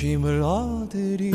쉼을 얻으리.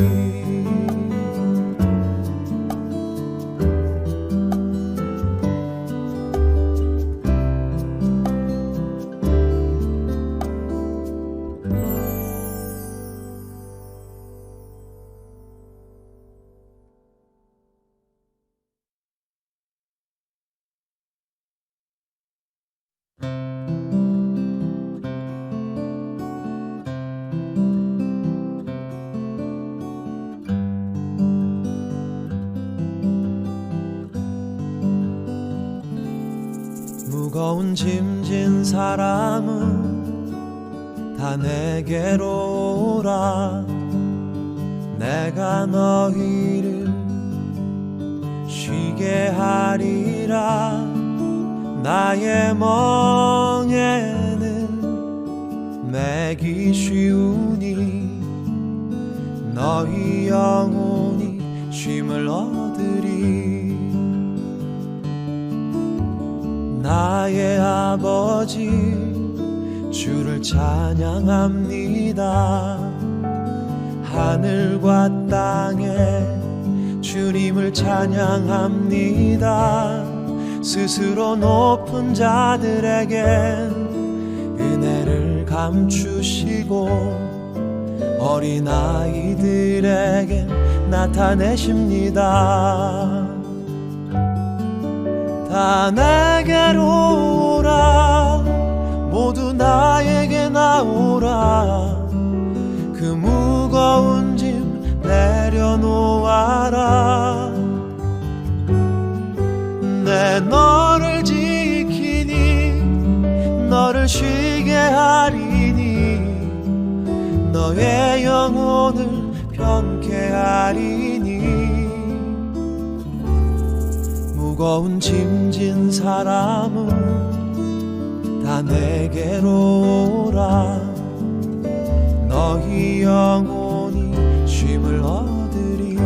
무거운 짐진 사람은 다 내게로 오라. 내가 너희를 쉬게 하리라. 나의 멍에는 매기 쉬우니 너희 영혼이 쉼을 얻으리. 나의 아버지 주를 찬양합니다. 하늘과 땅에 주님을 찬양합니다. 스스로 높은 자들에겐 은혜를 감추시고 어린아이들에겐 나타내십니다. 다 내게로 오라. 모두 나에게 나오라. 그 무거운 짐 내려놓아라. 내 너를 지키니 너를 쉬게 하리니 너의 영혼을 편케 하리니. 무거운 짐진 사람은 다 내게로 오라. 너희 영혼이 쉼을 얻으리.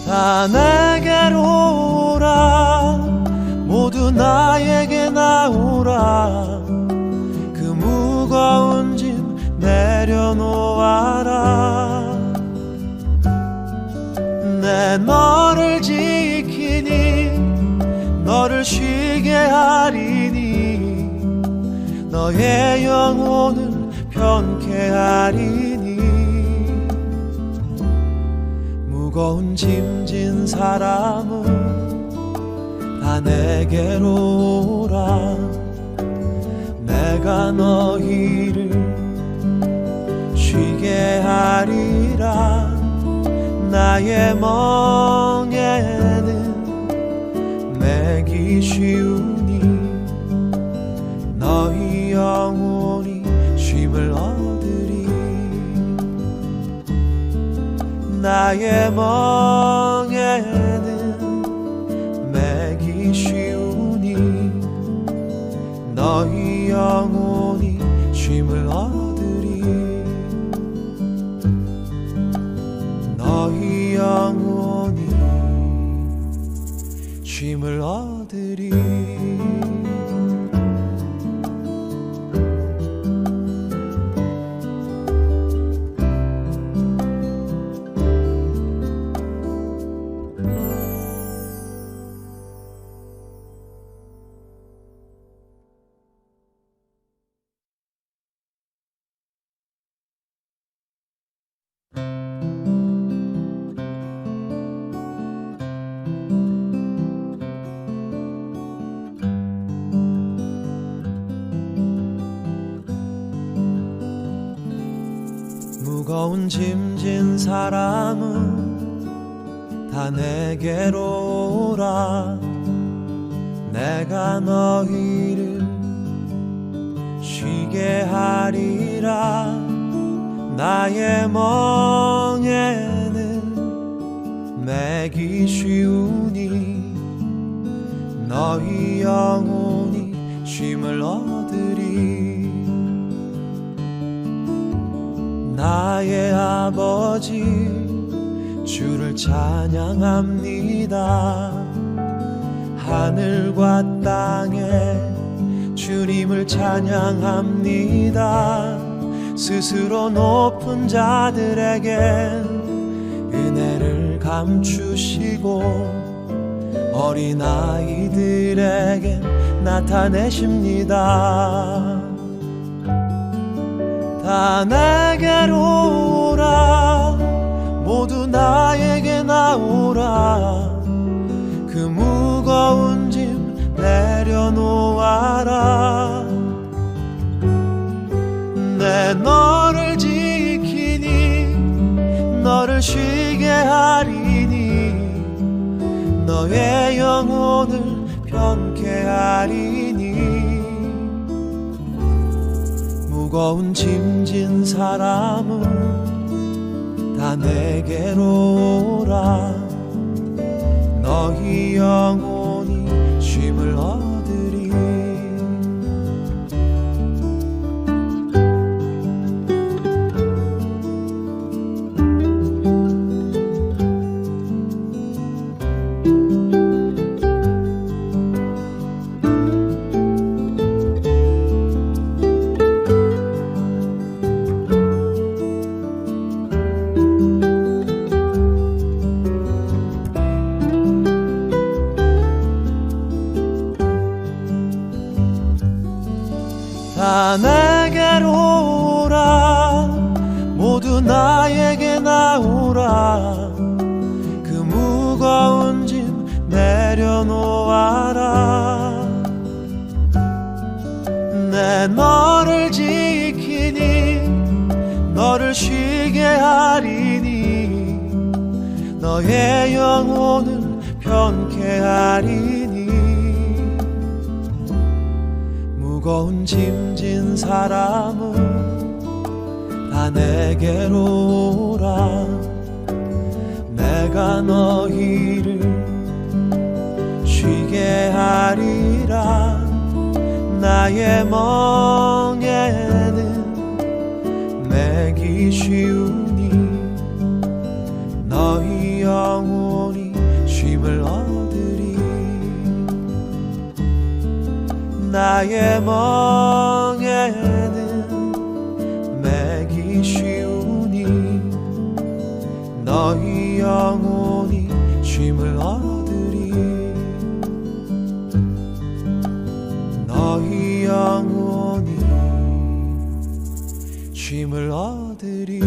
다 내게로 오라. 모두 나에게 나오라. 그 무거운 짐 내려놓아라. 내 너를 지키니 너를 쉬게 하리니 너의 영혼을 편케 하리니. 무거운 짐진 사람은 다 내게로 오라. 내가 너희를 쉬게 하리라. 나의 멍에는 매기 쉬우니 너희 영혼이 쉼을 얻으리. 나의 멍에는 매기 쉬우니 너희 영혼이 쉼을 얻으리. 너희 영혼이 쉼을 얻으리. 무거운 짐진 사람은 다 내게로 오라. 내가 너희를 쉬게 하리라. 나의 멍에는 매기 쉬우니 너희 영혼이 쉼을 얻으리. 나의 아버지 주를 찬양합니다. 하늘과 땅에 주님을 찬양합니다. 스스로 높은 자들에겐 은혜를 감추시고 어린아이들에겐 나타내십니다. 다 내게로 오라, 모두 나에게 나오라. 그 무거운 짐 내려놓아라. 내 너를 지키니 너를 쉬게 하리니 너의 영혼을 편케 하리니. 무거운 짐진 사람은 다 내게로 오라. 너희 영혼이 쉼을 얻으리. 다 내게로 오라, 모두 나에게 나오라. 그 무거운 짐 내려놓아라. 내 너를 지키니 너를 쉬게 하리니 너의 영혼을 편케 하리니. 무거운 짐진 사람은 다 내게로 오라. 내가 너희를 쉬게 하리라. 나의 멍에는 매기 쉬우니 너희 영혼이 쉼을 얻으리. 나의 멍에는 매기 쉬우니 너희 영혼이 쉼을 얻으리. 너희 영혼이 쉼을 얻으리.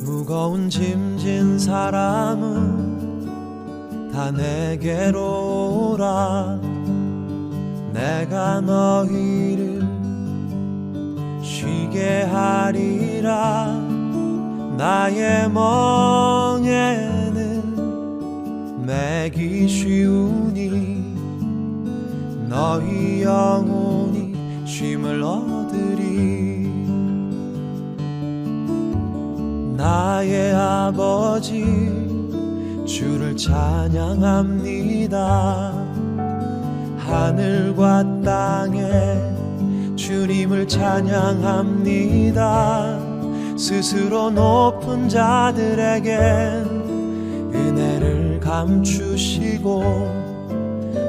무거운 짐진 사람은 다 내게로 오라. 내가 너희를 쉬게 하리라. 나의 멍에는 매기 쉬우니 너희 영혼이 쉼을 얻으리. 나의 아버지 주를 찬양합니다. 하늘과 땅에 주님을 찬양합니다. 스스로 높은 자들에겐 은혜를 감추시고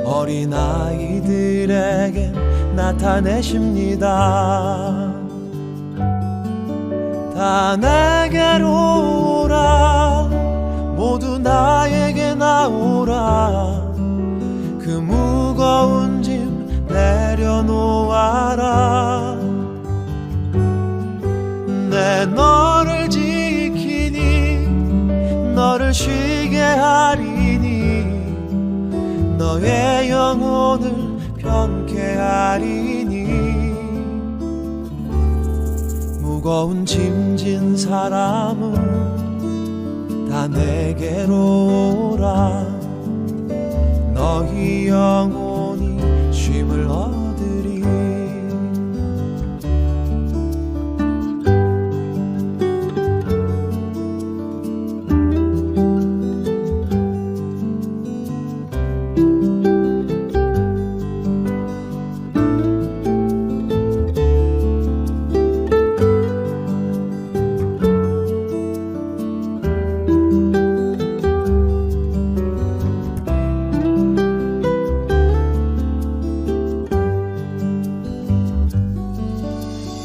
어린아이들에겐 나타내십니다. 다 내게로 오라, 모두 나에게 나오라. 그 무거운 짐 너의 영혼을 편케 하리니 무거운 짐진 사람은 다 내게로 오라. 너희 영혼이 쉼을 얻으리.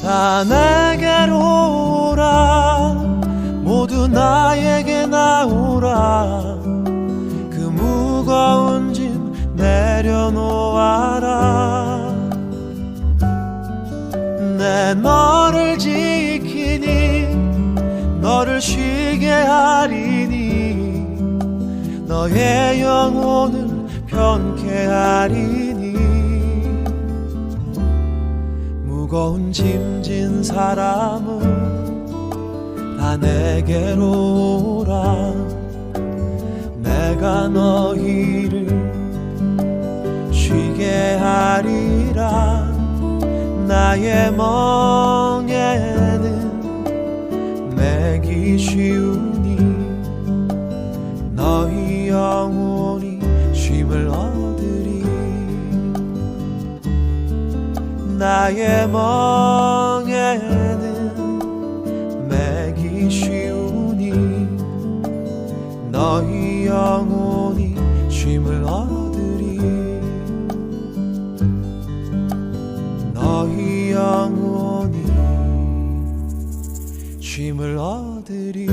다 내게로 오라. 모두 나에게 나오라. 그 무거운 짐 내려놓아라. 내 너를 지키니 너를 쉬게 하리니 너의 영혼을 편케 하리니 무거운 짐진 사람은 다 내게로 오라. 내가 너희를 쉬게 하리라. 나의 멍에는 매기 쉬우니 너희 영혼이 쉼을 얻으리. 나의 멍에는 매기 쉬우니 너희 영혼이 쉼을 얻으리. 너희 영혼이 쉼을 얻으리.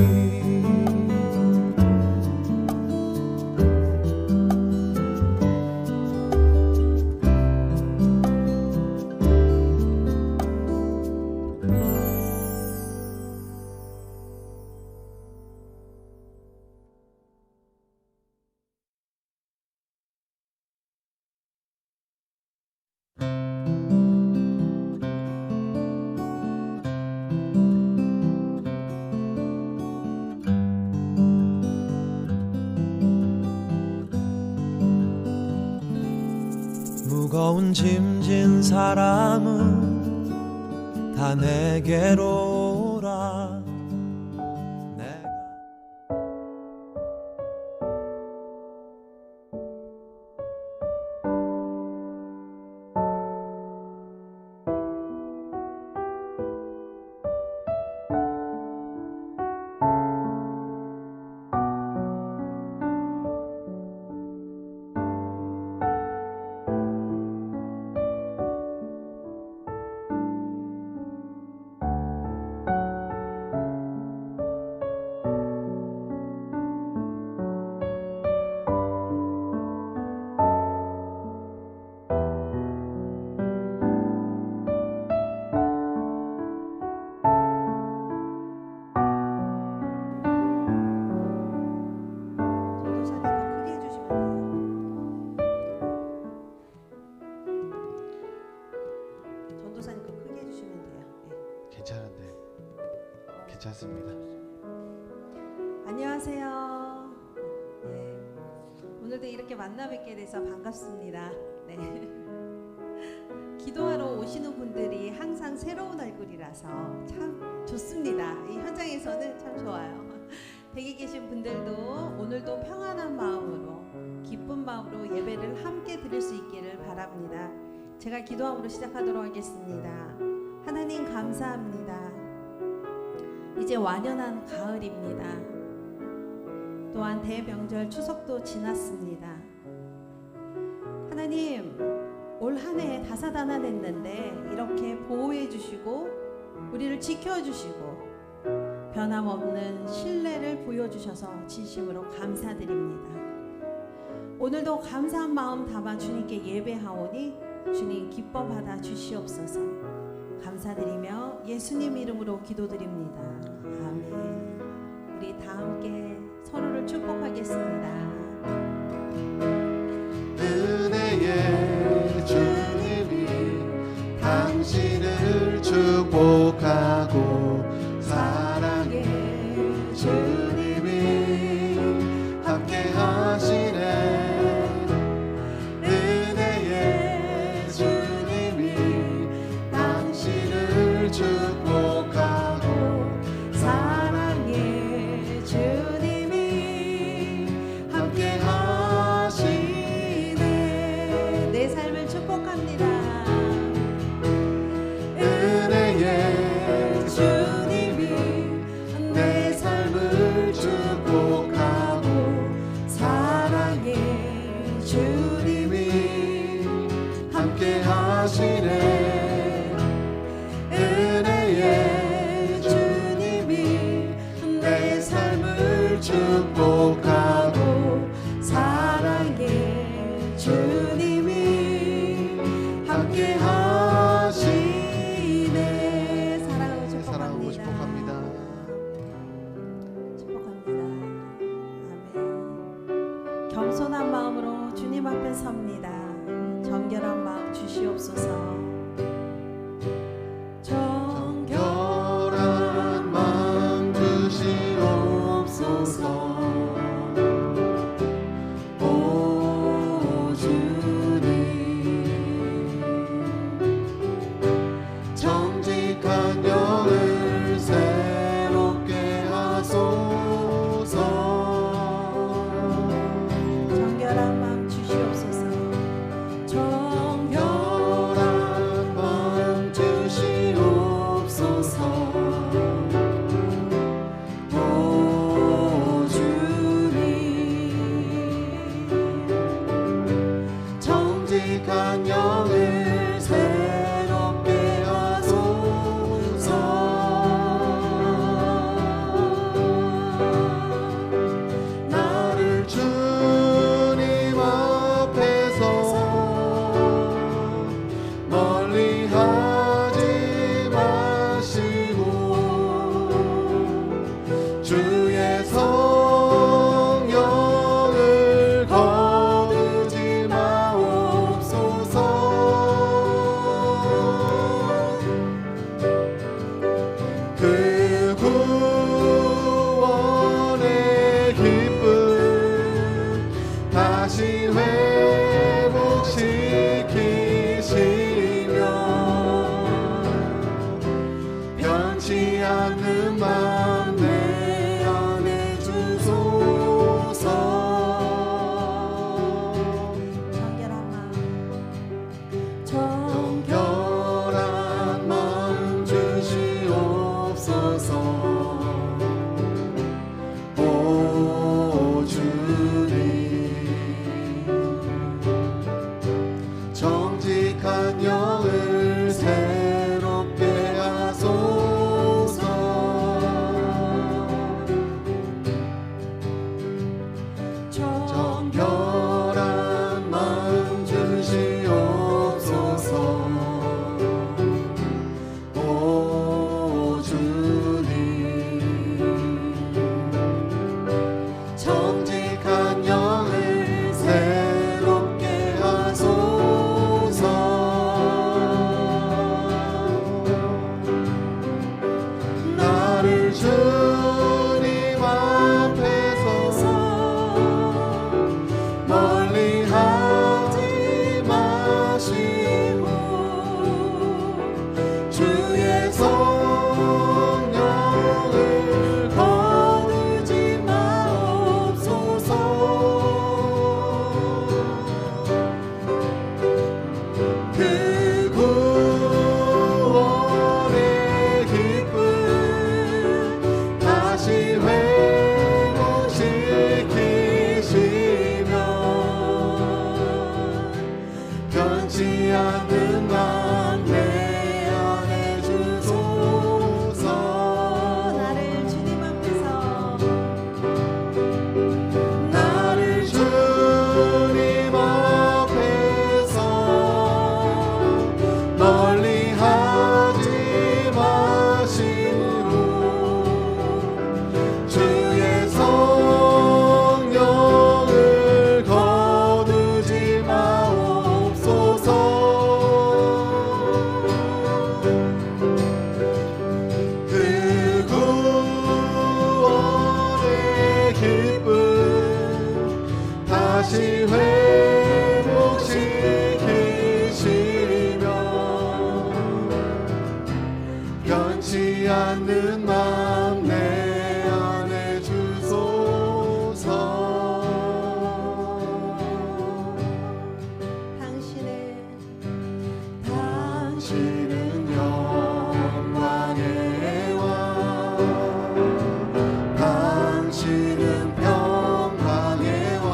무거운 짐진 사람은 다 내게로 오라. 괜찮습니다. 안녕하세요. 네, 오늘도 이렇게 만나 뵙게 돼서 반갑습니다. 네. 기도하러 오시는 분들이 항상 새로운 얼굴이라서 참 좋습니다. 이 현장에서는 참 좋아요. 댁에 계신 분들도 오늘도 평안한 마음으로 기쁜 마음으로 예배를 함께 드릴 수 있기를 바랍니다. 제가 기도함으로 시작하도록 하겠습니다. 하나님 감사합니다. 이제 완연한 가을입니다. 또한 대명절 추석도 지났습니다. 하나님, 올 한 해 다사다난했는데 이렇게 보호해 주시고 우리를 지켜주시고 변함없는 신뢰를 보여주셔서 진심으로 감사드립니다. 오늘도 감사한 마음 담아 주님께 예배하오니 주님 기뻐 받아 주시옵소서. 감사드리며 예수님 이름으로 기도드립니다. 아멘. 우리 다 함께 서로를 축복하겠습니다. 주님이 함께 하시네. 은혜의 주님이 내 삶을 축복하고 사랑의 주님이 함께 하시네. 사랑하고 사랑하고 축복합니다. 축복합니다. 아멘. 겸손한 마음으로 주님 앞에 섭니다. 정결한 마음 주시옵소서. 정결한 마음 주시옵소서. 오 주님, 정직한 영을 새롭게 하소서. 정결한 마음 주시옵소서. 정결한 마음 주시옵소서. 오 주님, 정직한 영을 새롭게 하소서. 나를 주님 앞에서 멀리 하지 마시고 주의 성령을 거두지 마옵소서. 그 구원의 기쁨 다시 회복시키시며 변치 않는 맘 내 안에 주소서. 정결한 마음. 정결한 마음 주시옵소서. 오 주님, 정직한 영을 새롭게 하소서. 정결한 마음 주시옵소서. 오 주님, 정직한 영을 새롭게 하소서. 나를 주님 앞에서 멀리 하지 마시고 주의 성령을 거두지 마옵소서. 그 구원의 기쁨 다시 회복시키시며 변치 않는 맘 내 안에 주소서. 나를 주님 앞에서 나를 주님 앞에서 멀리 하지 마시고 주의 성령을 거두지 마옵소서. 그 구원의 기쁨 다시 회복시키시며 변치 않는 맘 내 안에 주소서. 당신은 영광의 왕, 당신은 평강의 왕,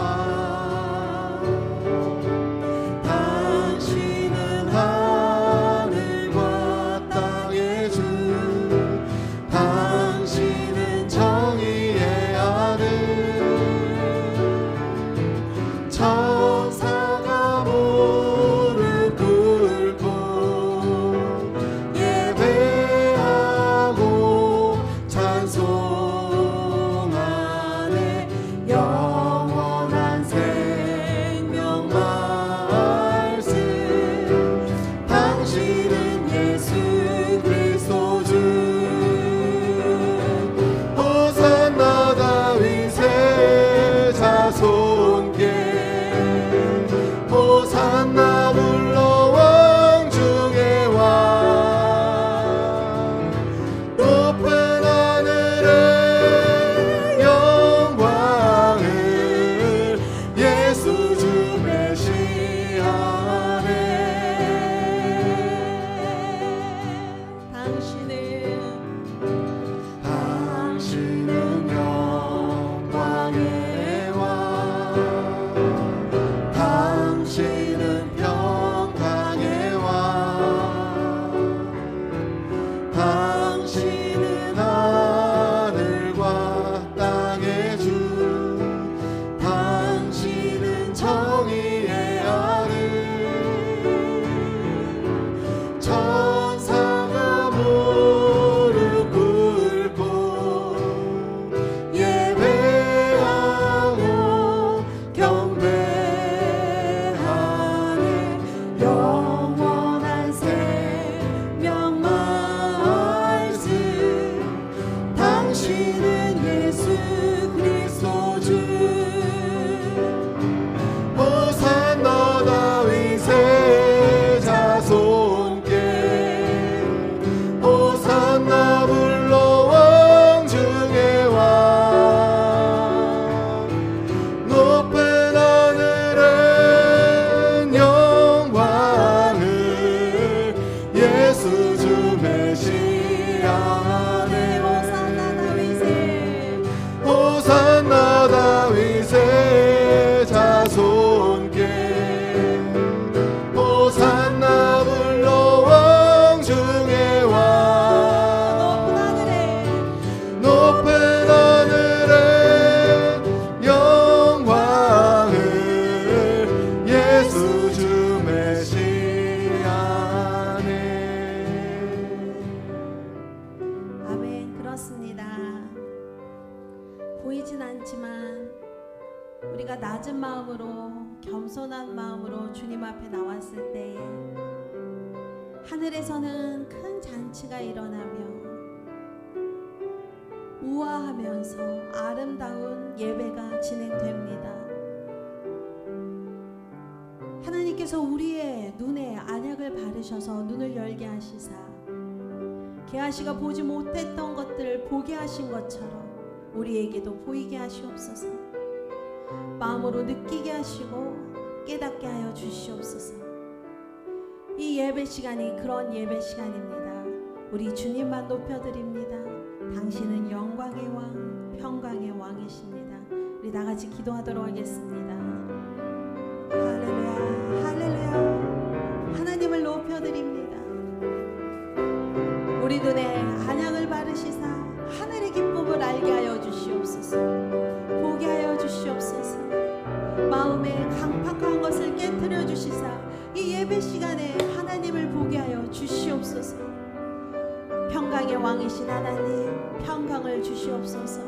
예수 주 메시아네. 아멘. 그렇습니다. 보이진 않지만 우리가 낮은 마음으로 겸손한 마음으로 주님 앞에 나왔을 때에 하늘에서는 큰 잔치가 일어나며 우아하면서 아름다운 예배가 진행됩니다. 하나님께서 우리의 눈에 안약을 바르셔서 눈을 열게 하시사 게하시가 보지 못했던 것들을 보게 하신 것처럼 우리에게도 보이게 하시옵소서. 마음으로 느끼게 하시고 깨닫게 하여 주시옵소서. 이 예배 시간이 그런 예배 시간입니다. 우리 주님만 높여드립니다. 당신은 영광의 왕, 평강의 왕이십니다. 우리 다같이 기도하도록 하겠습니다. 할렐루야, 할렐루야. 하나님을 높여드립니다. 우리 눈에 안약을 바르시사 하늘의 기쁨을 알게 하여 주시옵소서. 보게 하여 주시옵소서. 마음에 강팍한 것을 깨트려 주시사 이 예배 시간에 하나님을 보게 하여 주시옵소서. 평강의 왕이신 하나님, 평강을 주시옵소서.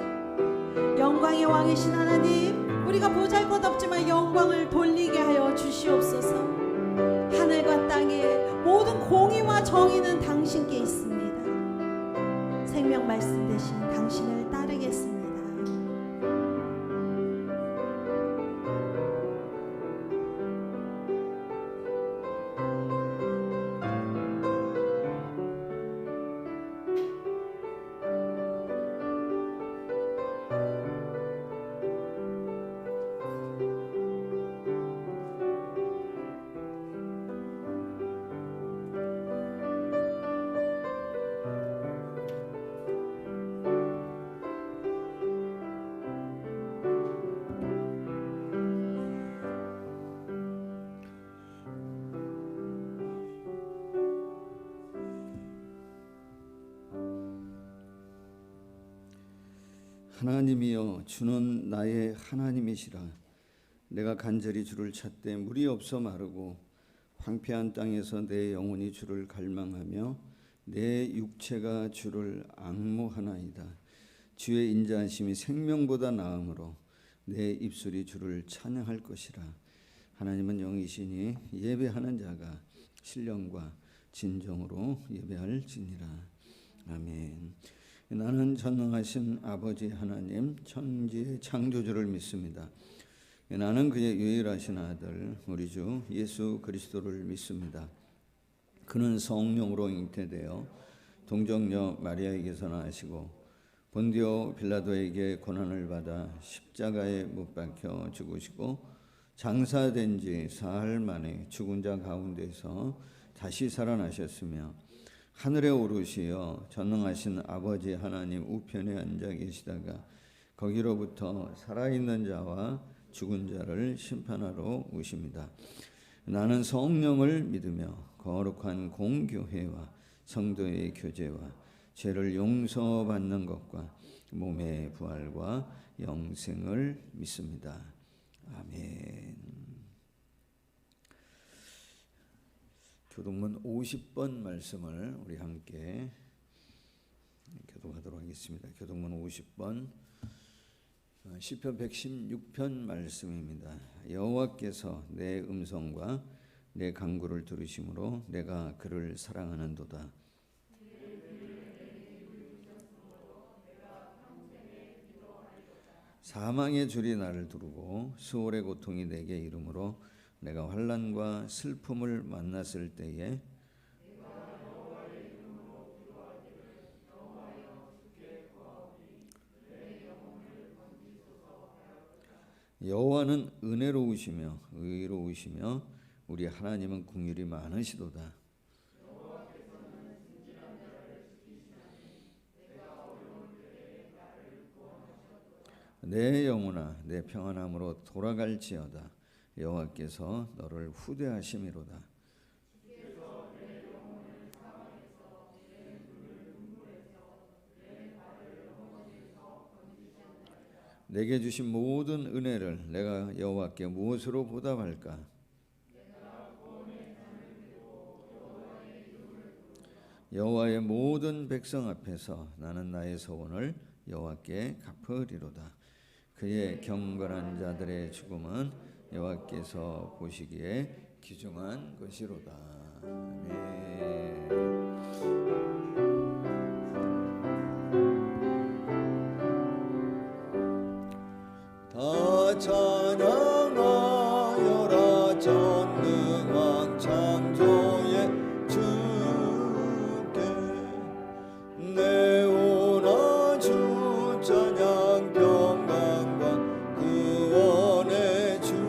영광의 왕이신 하나님, 우리가 보잘것없지만 영광을 돌리게 하여 주시옵소서. 하늘과 땅의 모든 공의와 정의는 당신께 있습니다. 생명 말씀 대신 당신을 따르겠습니다. 하나님이여, 주는 나의 하나님이시라. 내가 간절히 주를 찾되 물이 없어 마르고 황폐한 땅에서 내 영혼이 주를 갈망하며 내 육체가 주를 앙모하나이다. 주의 인자하심이 생명보다 나음으로 내 입술이 주를 찬양할 것이라. 하나님은 영이시니 예배하는 자가 신령과 진정으로 예배할지니라. 아멘. 나는 전능하신 아버지 하나님, 천지의 창조주를 믿습니다. 나는 그의 유일하신 아들 우리 주 예수 그리스도를 믿습니다. 그는 성령으로 잉태되어 동정녀 마리아에게서 나시고 본디오 빌라도에게 고난을 받아 십자가에 못 박혀 죽으시고 장사된 지 사흘 만에 죽은 자 가운데서 다시 살아나셨으며 하늘에 오르시어 전능하신 아버지 하나님 우편에 앉아 계시다가 거기로부터 살아있는 자와 죽은 자를 심판하러 오십니다. 나는 성령을 믿으며 거룩한 공교회와 성도의 교제와 죄를 용서받는 것과 몸의 부활과 영생을 믿습니다. 아멘. 교동문 50번 말씀을 우리 함께 교독하도록 하겠습니다. 교동문 50번 시편 116편 말씀입니다. 여호와께서 내 음성과 내 간구를 들으심으로 내가 그를 사랑하는도다. 사망의 줄이 나를 두르고 수월의 고통이 내게 이르므로 내가 환난과 슬픔을 만났을 때에 여호와는 은혜로우시며 의로우시며 우리 하나님은 긍휼이 많으시도다. 내 영혼아 내 평안함으로 돌아갈지어다. 여호와께서 너를 후대하심이로다. 내게 주신 모든 은혜를 내가 여호와께 무엇으로 보답할까? 여호와의 모든 백성 앞에서 나는 나의 소원을 여호와께 갚으리로다. 그의 경건한 자들의 죽음은 여호와께서 보시기에 귀중한 것이로다. 아멘. 다 찬양하여라 전능왕 창조의 주께 내 오나 주 찬양 평강과 구원의 주님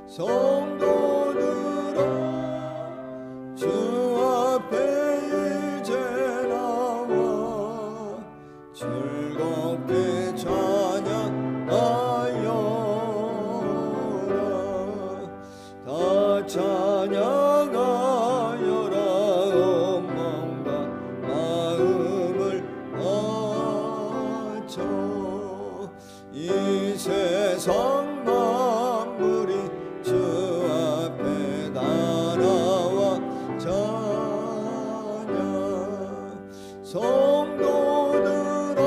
성도들아 주 앞에 이제 나와 즐겁게 찬양하여라 다 찬양하여라 온몸과 마음을 바쳐 이 세상 만물이 주 앞에 다 나와 찬양 성도들아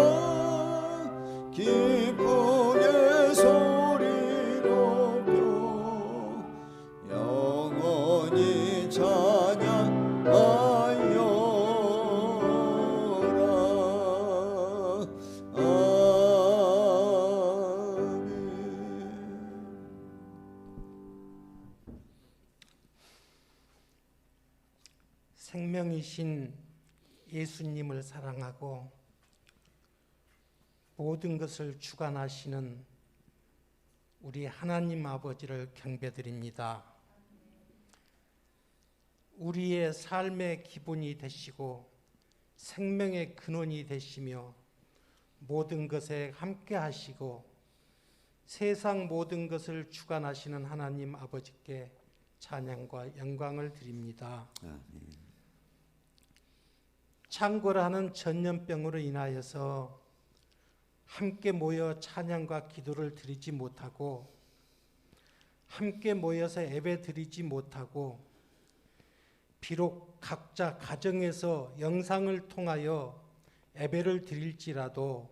기쁘게 소리 높여 영원히 찬양하여라. 아멘. 생명이신 예수님을 사랑하고 모든 것을 주관하시는 우리 하나님 아버지를 경배드립니다. 우리의 삶의 기본이 되시고 생명의 근원이 되시며 모든 것에 함께 하시고 세상 모든 것을 주관하시는 하나님 아버지께 찬양과 영광을 드립니다. 창궐하는 전염병으로 인하여서 함께 모여 찬양과 기도를 드리지 못하고 함께 모여서 예배 드리지 못하고 비록 각자 가정에서 영상을 통하여 예배를 드릴지라도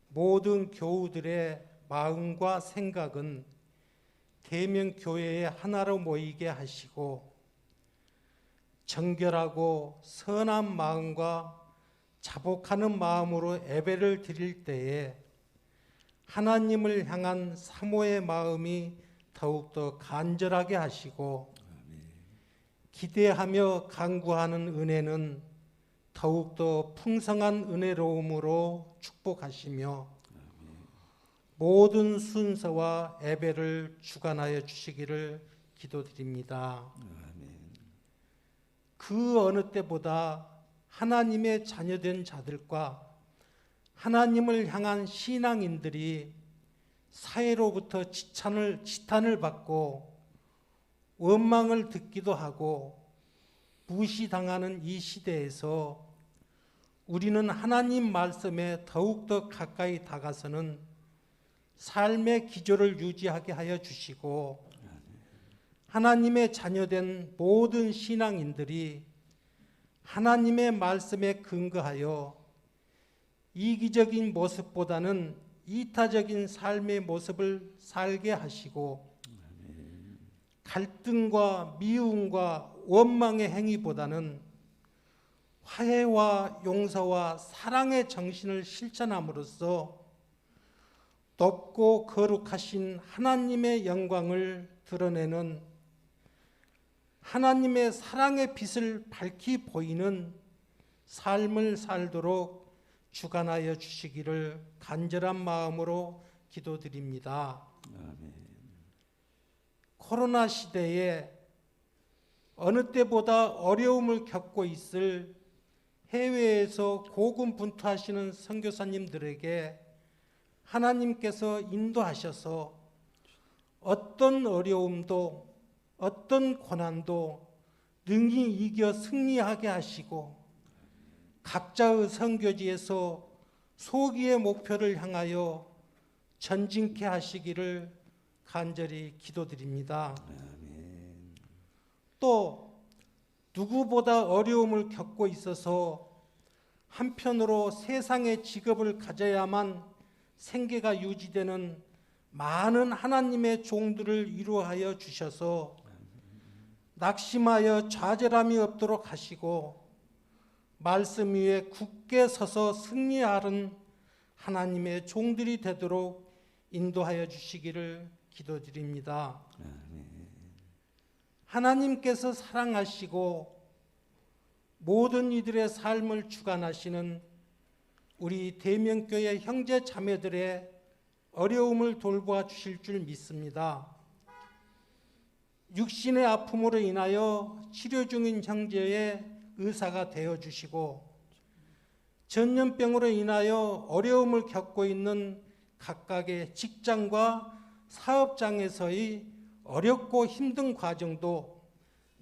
모든 교우들의 마음과 생각은 대명교회의 하나로 모이게 하시고 정결하고 선한 마음과 자복하는 마음으로 예배를 드릴 때에 하나님을 향한 사모의 마음이 더욱더 간절하게 하시고 기대하며 간구하는 은혜는 더욱더 풍성한 은혜로움으로 축복하시며 모든 순서와 예배를 주관하여 주시기를 기도드립니다. 그 어느 때보다 하나님의 자녀된 자들과 하나님을 향한 신앙인들이 사회로부터 지탄을 받고 원망을 듣기도 하고 무시당하는 이 시대에서 우리는 하나님 말씀에 더욱더 가까이 다가서는 삶의 기조를 유지하게 하여 주시고 하나님의 자녀된 모든 신앙인들이 하나님의 말씀에 근거하여 이기적인 모습보다는 이타적인 삶의 모습을 살게 하시고 갈등과 미움과 원망의 행위보다는 화해와 용서와 사랑의 정신을 실천함으로써 높고 거룩하신 하나님의 영광을 드러내는 하나님의 사랑의 빛을 밝히 보이는 삶을 살도록 주관하여 주시기를 간절한 마음으로 기도드립니다. 아멘. 코로나 시대에 어느 때보다 어려움을 겪고 있을 해외에서 고군분투하시는 선교사님들에게 하나님께서 인도하셔서 어떤 어려움도 어떤 고난도 능히 이겨 승리하게 하시고 각자의 선교지에서 소기의 목표를 향하여 전진케 하시기를 간절히 기도드립니다. 또 누구보다 어려움을 겪고 있어서 한편으로 세상의 직업을 가져야만 생계가 유지되는 많은 하나님의 종들을 위로하여 주셔서 낙심하여 좌절함이 없도록 하시고 말씀 위에 굳게 서서 승리하는 하나님의 종들이 되도록 인도하여 주시기를 기도드립니다. 하나님께서 사랑하시고 모든 이들의 삶을 주관하시는 우리 대명교회 형제 자매들의 어려움을 돌보아 주실 줄 믿습니다. 육신의 아픔으로 인하여 치료 중인 형제의 의사가 되어 주시고 전염병으로 인하여 어려움을 겪고 있는 각각의 직장과 사업장에서의 어렵고 힘든 과정도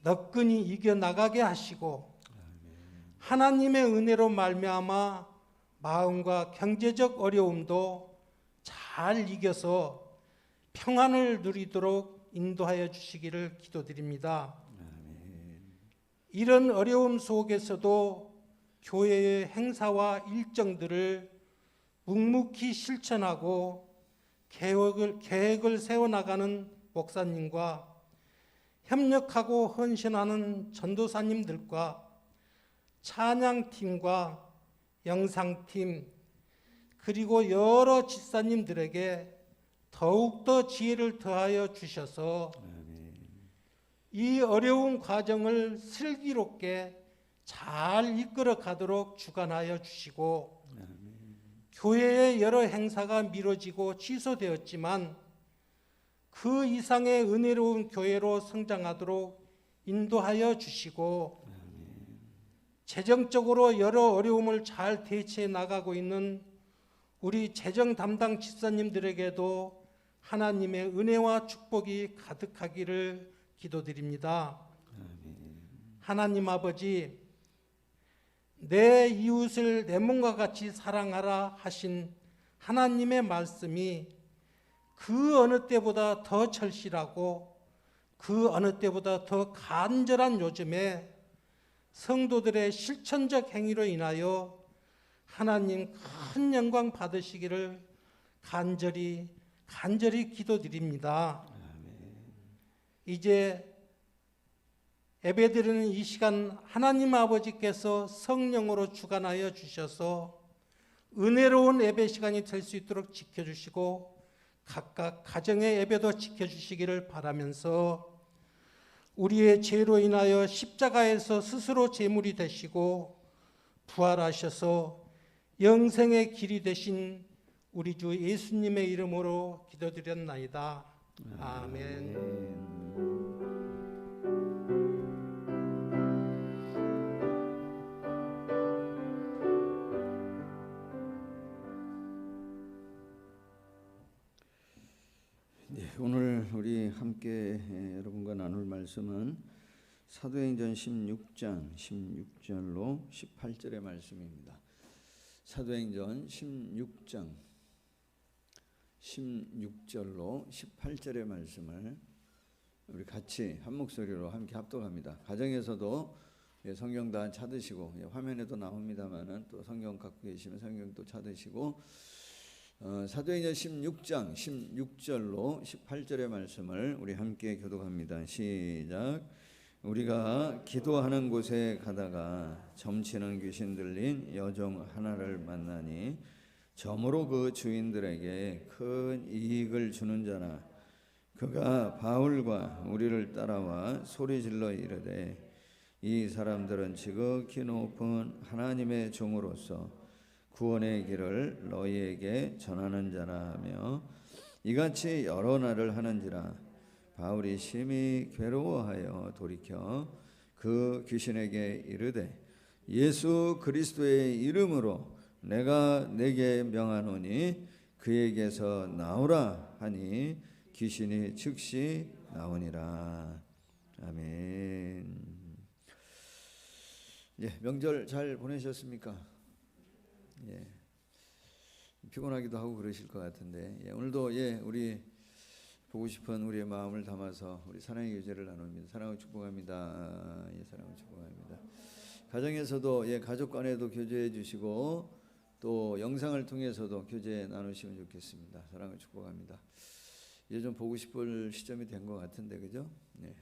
너끈히 이겨나가게 하시고 하나님의 은혜로 말미암아 마음과 경제적 어려움도 잘 이겨서 평안을 누리도록 인도하여 주시기를 기도드립니다. 이런 어려움 속에서도 교회의 행사와 일정들을 묵묵히 실천하고 계획을 세워나가는 목사님과 협력하고 헌신하는 전도사님들과 찬양팀과 영상팀 그리고 여러 집사님들에게 더욱더 지혜를 더하여 주셔서 이 어려운 과정을 슬기롭게 잘 이끌어 가도록 주관하여 주시고 교회의 여러 행사가 미뤄지고 취소되었지만 그 이상의 은혜로운 교회로 성장하도록 인도하여 주시고 재정적으로 여러 어려움을 잘 대처해 나가고 있는 우리 재정 담당 집사님들에게도 하나님의 은혜와 축복이 가득하기를 기도드립니다. 하나님 아버지, 내 이웃을 내 몸과 같이 사랑하라 하신 하나님의 말씀이 그 어느 때보다 더 절실하고 그 어느 때보다 더 간절한 요즘에 성도들의 실천적 행위로 인하여 하나님 큰 영광 받으시기를 간절히 기도드립니다. 이제 예배드리는 이 시간 하나님 아버지께서 성령으로 주관하여 주셔서 은혜로운 예배 시간이 될 수 있도록 지켜주시고 각각 가정의 예배도 지켜주시기를 바라면서 우리의 죄로 인하여 십자가에서 스스로 제물이 되시고 부활하셔서 영생의 길이 되신 우리 주 예수님의 이름으로 기도드렸나이다. 아멘. 오늘 우리 함께 여러분과 나눌 말씀은 사도행전 16장 16절로 18절의 말씀입니다. 사도행전 16장 16절로 18절의 말씀을 우리 같이 한 목소리로 함께 합독합니다. 가정에서도 성경 다 찾으시고 화면에도 나옵니다만은 또 성경 갖고 계시면 성경 또 찾으시고 사도행전 16장 16절로 18절의 말씀을 우리 함께 교독합니다. 시작. 우리가 기도하는 곳에 가다가 점치는 귀신 들린 여종 하나를 만나니 점으로 그 주인들에게 큰 이익을 주는 자라. 그가 바울과 우리를 따라와 소리질러 이르되 이 사람들은 지극히 높은 하나님의 종으로서 구원의 길을 너희에게 전하는 자라 하며 이같이 여러 날을 하는지라. 바울이 심히 괴로워하여 돌이켜 그 귀신에게 이르되 예수 그리스도의 이름으로 내가 내게 명하노니 그에게서 나오라 하니 귀신이 즉시 나오니라. 아멘. 명절 잘 보내셨습니까? 피곤하기도 하고 그러실 것 같은데 오늘도 우리 보고 싶은 우리의 마음을 담아서 우리 사랑의 교제를 나눕니다. 사랑을 축복합니다. 예, 사랑을 축복합니다. 가정에서도 가족 간에도 교제해 주시고 또 영상을 통해서도 교제 나누시면 좋겠습니다. 사랑을 축복합니다. 이제 좀 보고 싶을 시점이 된 것 같은데, 그죠? 네.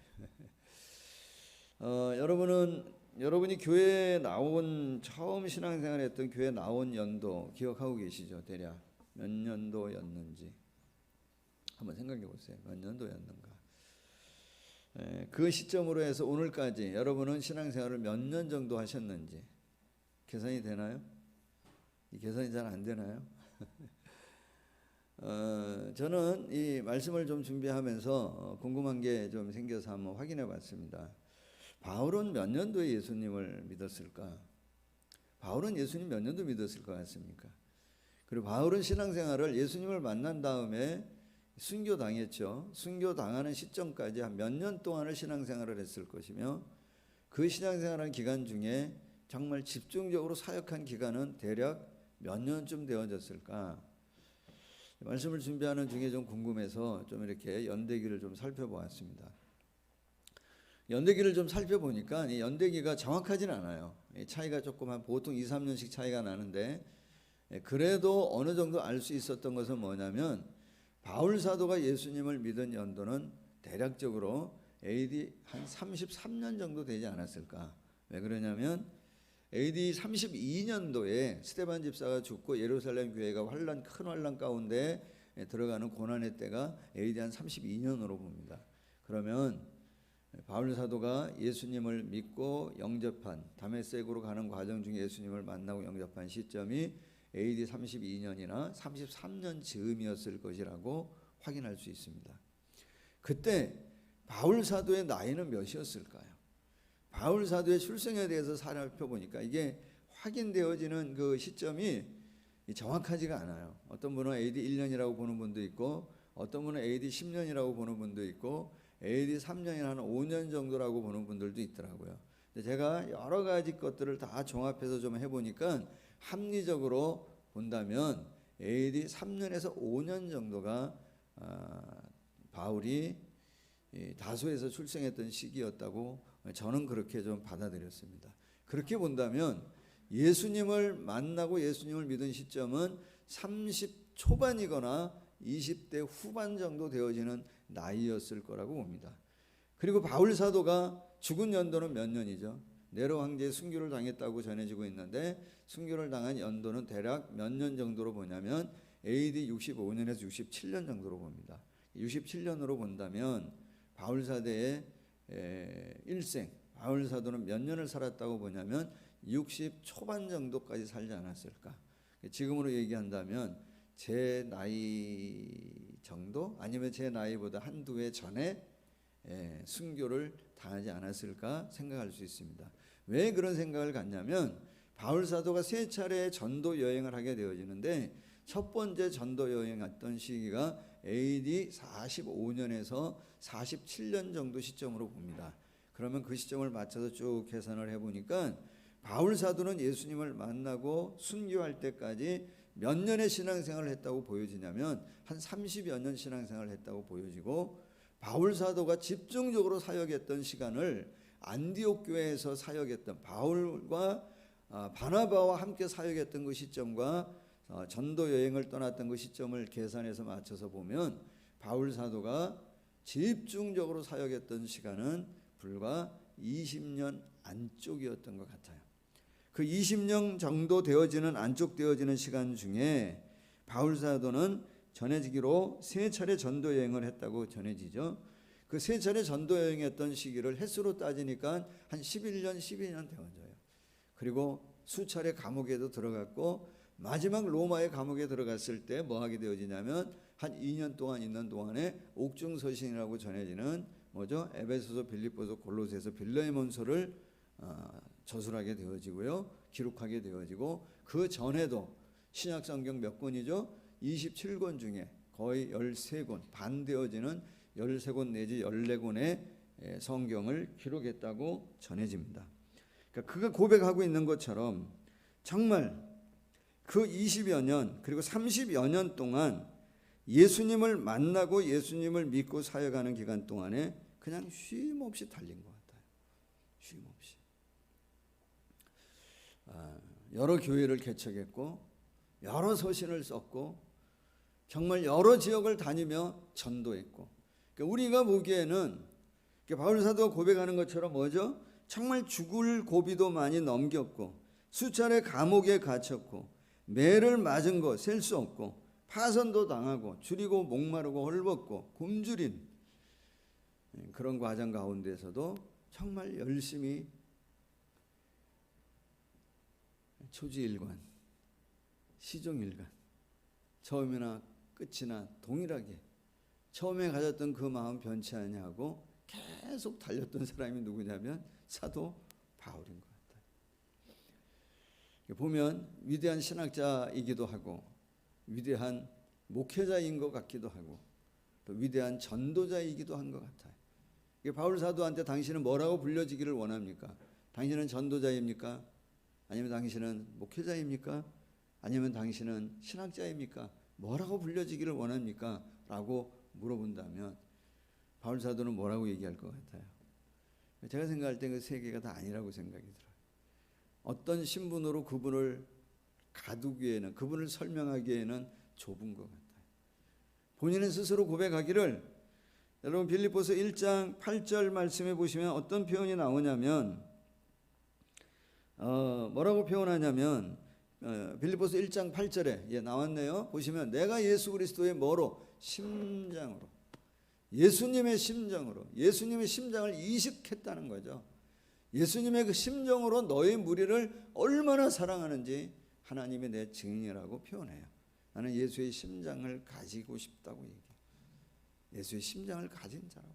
여러분이 교회에 나온 처음 신앙생활했던 교회 나온 연도 기억하고 계시죠? 대략 몇 년도였는지 한번 생각해 보세요. 몇 년도였는가? 그 시점으로 해서 오늘까지 여러분은 신앙생활을 몇 년 정도 하셨는지 계산이 되나요? 이 계산이 잘 안 되나요? 저는 이 말씀을 좀 준비하면서 궁금한 게 좀 생겨서 한번 확인해 봤습니다. 바울은 몇 년도에 예수님을 믿었을까? 바울은 예수님 몇 년도 믿었을 것 같습니까? 그리고 바울은 신앙생활을 예수님을 만난 다음에 순교당했죠. 순교당하는 시점까지 한 몇 년 동안을 신앙생활을 했을 것이며 그 신앙생활한 기간 중에 정말 집중적으로 사역한 기간은 대략 몇 년쯤 되어졌을까? 말씀을 준비하는 중에 좀 궁금해서 좀 이렇게 연대기를 좀 살펴보았습니다. 연대기를 좀 살펴보니까 이 연대기가 정확하진 않아요. 차이가 조금 한 보통 2, 3년씩 차이가 나는데 그래도 어느 정도 알 수 있었던 것은 뭐냐면 바울 사도가 예수님을 믿은 연도는 대략적으로 AD 한 33년 정도 되지 않았을까? 왜 그러냐면 AD 32년도에 스데반 집사가 죽고 예루살렘 교회가 큰 환란 가운데 들어가는 고난의 때가 AD 한 32년으로 봅니다. 그러면 바울 사도가 예수님을 믿고 영접한 다메섹으로 가는 과정 중에 예수님을 만나고 영접한 시점이 AD 32년이나 33년 즈음이었을 것이라고 확인할 수 있습니다. 그때 바울 사도의 나이는 몇이었을까요? 바울 사도의 출생에 대해서 살펴보니까 이게 확인되어지는 그 시점이 정확하지가 않아요. 어떤 분은 AD 1년이라고 보는 분도 있고 어떤 분은 AD 10년이라고 보는 분도 있고 AD 3년이나 한 5년 정도라고 보는 분들도 있더라고요. 근데 제가 여러 가지 것들을 다 종합해서 좀 해보니까 합리적으로 본다면 AD 3년에서 5년 정도가 바울이 다소에서 출생했던 시기였다고 저는 그렇게 좀 받아들였습니다. 그렇게 본다면 예수님을 만나고 예수님을 믿은 시점은 30 초반이거나 20대 후반 정도 되어지는 나이였을 거라고 봅니다. 그리고 바울 사도가 죽은 연도는 몇 년이죠? 네로 황제의 순교를 당했다고 전해지고 있는데 순교를 당한 연도는 대략 몇 년 정도로 보냐면 AD 65년에서 67년 정도로 봅니다. 67년으로 본다면 바울 사도의 일생, 바울 사도는 몇 년을 살았다고 보냐면 60 초반 정도까지 살지 않았을까? 지금으로 얘기한다면 제 나이 정도 아니면 제 나이보다 한두 해 전에 순교를 당하지 않았을까 생각할 수 있습니다. 왜 그런 생각을 갖냐면 바울 사도가 세 차례 전도 여행을 하게 되어지는데 첫 번째 전도 여행 갔던 시기가 AD 45년에서 47년 정도 시점으로 봅니다. 그러면 그 시점을 맞춰서 쭉 계산을 해보니까 바울 사도는 예수님을 만나고 순교할 때까지 몇 년의 신앙생활을 했다고 보여지냐면 한 30여 년 신앙생활을 했다고 보여지고 바울 사도가 집중적으로 사역했던 시간을 안디옥 교회에서 사역했던 바울과 바나바와 함께 사역했던 그 시점과 전도 여행을 떠났던 그 시점을 계산해서 맞춰서 보면 바울 사도가 집중적으로 사역했던 시간은 불과 20년 안쪽이었던 것 같아요. 그 20년 정도 되어지는 안쪽 되어지는 시간 중에 바울 사도는 전해지기로 세 차례 전도 여행을 했다고 전해지죠. 그 세 차례 전도 여행했던 시기를 횟수로 따지니까 한 11년, 12년 되어져요. 그리고 수차례 감옥에도 들어갔고 마지막 로마의 감옥에 들어갔을 때 뭐 하게 되어지냐면 한 2년 동안 있는 동안에 옥중서신이라고 전해지는 뭐죠? 에베소서, 빌립보서, 골로새서, 빌레몬서를 저술하게 되어지고요. 기록하게 되어지고 그 전에도 신약 성경 몇 권이죠? 27권 중에 거의 13권, 반 되어지는 13권 내지 14권의 성경을 기록했다고 전해집니다. 그러니까 그가 고백하고 있는 것처럼 정말 그 20여 년 그리고 30여 년 동안 예수님을 만나고 예수님을 믿고 사역하는 기간 동안에 그냥 쉼 없이 달린 것 같아요. 쉼 없이. 여러 교회를 개척했고 여러 서신을 썼고 정말 여러 지역을 다니며 전도했고, 그러니까 우리가 보기에는 바울 사도가 고백하는 것처럼 뭐죠? 정말 죽을 고비도 많이 넘겼고 수차례 감옥에 갇혔고 매를 맞은 거 셀 수 없고 파선도 당하고 줄이고 목마르고 헐벗고 굶주린 그런 과정 가운데서도 정말 열심히 초지일관, 시종일관, 처음이나 끝이나 동일하게 처음에 가졌던 그 마음 변치 아니하고 계속 달렸던 사람이 누구냐면 사도 바울인 것 같아요. 보면 위대한 신학자이기도 하고 위대한 목회자인 것 같기도 하고 또 위대한 전도자이기도 한 것 같아요. 바울 사도한테 당신은 뭐라고 불려지기를 원합니까? 당신은 전도자입니까? 아니면 당신은 목회자입니까? 아니면 당신은 신학자입니까? 뭐라고 불려지기를 원합니까? 라고 물어본다면 바울 사도는 뭐라고 얘기할 것 같아요? 제가 생각할 때 그 세 개가 다 아니라고 생각이 들어요. 어떤 신분으로 그분을 가두기에는, 그분을 설명하기에는 좁은 것 같아요. 본인은 스스로 고백하기를, 여러분 빌립보서 1장 8절 말씀해 보시면 어떤 표현이 나오냐면 뭐라고 표현하냐면 빌립보서 1장 8절에 나왔네요. 보시면 내가 예수 그리스도의 뭐로? 심장으로, 예수님의 심정으로, 예수님의 심장을 이식했다는 거죠. 예수님의 그 심정으로 너의 무리를 얼마나 사랑하는지 하나님이 내 증인이라고 표현해요. 나는 예수의 심장을 가지고 싶다고 얘기해요. 예수의 심장을 가진 자라고.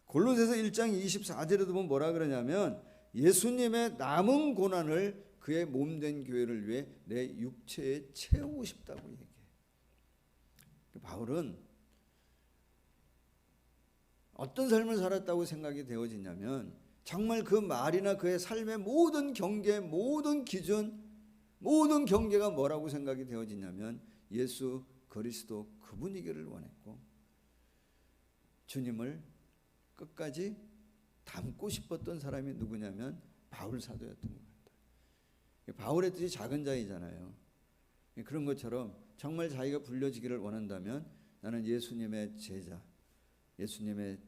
골로새서 1장 24절에도 보면 뭐라 그러냐면 예수님의 남은 고난을 그의 몸된 교회를 위해 내 육체에 채우고 싶다고 얘기해요. 바울은 어떤 삶을 살았다고 생각이 되어지냐면 정말 그 말이나 그의 삶의 모든 경계, 모든 기준, 모든 경계가 뭐라고 생각이 되어지냐면 예수 그리스도 그분이기를 원했고 주님을 끝까지 닮고 싶었던 사람이 누구냐면 바울 사도였던 것 같아요. 바울의 뜻이 작은 자이잖아요. 그런 것처럼 정말 자기가 불려지기를 원한다면 나는 예수님의 제자, 예수님의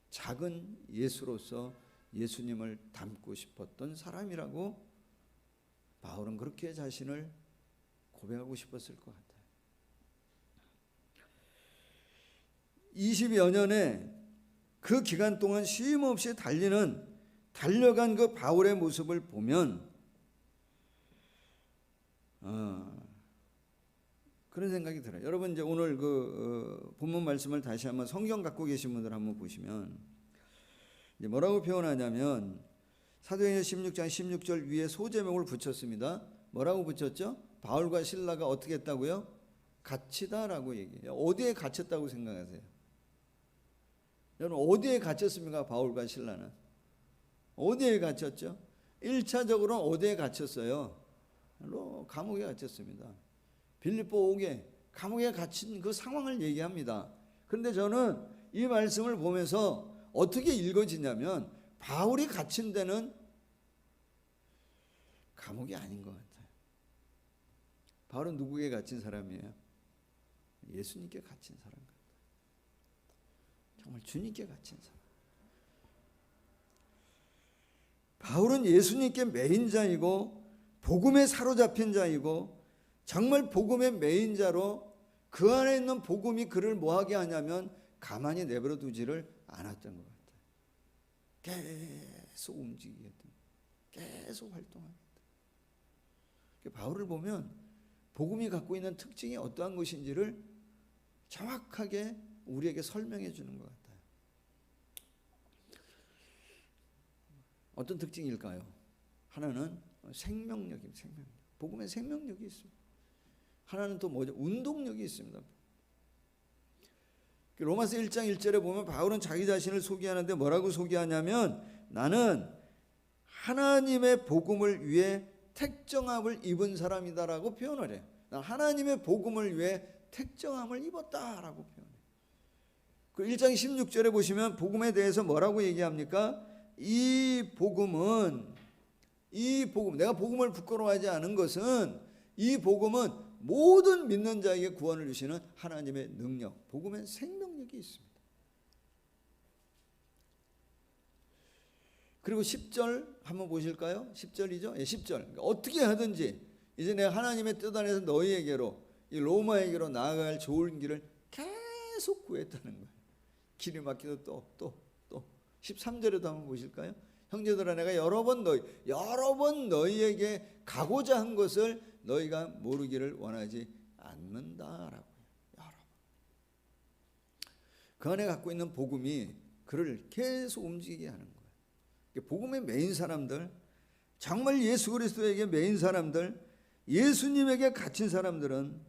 작은 예수로서 예수님을 닮고 싶었던 사람이라고 바울은 그렇게 자신을 고백하고 싶었을 것 같아요. 20여 년의 그 기간 동안 쉼 없이 달려간 그 바울의 모습을 보면 그런 생각이 들어요. 여러분 이제 오늘 그 본문 말씀을 다시 한번 성경 갖고 계신 분들 한번 보시면 이제 뭐라고 표현하냐면 사도행전 16장 16절 위에 소제목을 붙였습니다. 뭐라고 붙였죠? 바울과 실라가 어떻게 했다고요? 갇히다라고 얘기해요. 어디에 갇혔다고 생각하세요? 여러분 어디에 갇혔습니까? 바울과 실라는 어디에 갇혔죠? 1차적으로는 어디에 갇혔어요? 감옥에 갇혔습니다. 빌립보 옥에 감옥에 갇힌 그 상황을 얘기합니다. 그런데 저는 이 말씀을 보면서 어떻게 읽어지냐면 바울이 갇힌 데는 감옥이 아닌 것 같아요. 바울은 누구에게 갇힌 사람이에요? 예수님께 갇힌 사람 같아요. 정말 주님께 갇힌 사람. 바울은 예수님께 매인 자이고 복음에 사로잡힌 자이고 정말 복음의 매인 자로 그 안에 있는 복음이 그를 뭐하게 하냐면 가만히 내버려 두지를 않았던 것 같아요. 계속 움직이게 됩니다. 계속 활동합니다. 바울을 보면 복음이 갖고 있는 특징이 어떠한 것인지를 정확하게 우리에게 설명해 주는 것 같아요. 어떤 특징일까요? 하나는 생명력입니다. 생명력. 복음에 생명력이 있습니다. 하나는 또 뭐죠? 운동력이 있습니다. 로마서 1장 1절에 보면 바울은 자기 자신을 소개하는데 뭐라고 소개하냐면 나는 하나님의 복음을 위해 택정함을 입은 사람이다라고 표현을 해요. 난 하나님의 복음을 위해 택정함을 입었다라고 표현해요. 그 1장 16절에 보시면 복음에 대해서 뭐라고 얘기합니까? 이 복음은 내가 복음을 부끄러워하지 않은 것은 이 복음은 모든 믿는 자에게 구원을 주시는 하나님의 능력, 복음엔 생명력이 있습니다. 그리고 10절 한번 보실까요? 10절이죠? 예, 10절. 어떻게 하든지 이제 내가 하나님의 뜻 안에서 너희에게로 이 로마에게로 나아갈 좋은 길을 계속 구했다는 거예요. 길이 막히도 또 13절에도 한번 보실까요? 형제들아 내가 여러 번 너희에게 가고자 한 것을 너희가 모르기를 원하지 않는다라고요. 여러 번. 그 안에 갖고 있는 복음이 그를 계속 움직이게 하는 거예요. 복음의 메인 사람들, 정말 예수 그리스도에게 메인 사람들, 예수님에게 갇힌 사람들은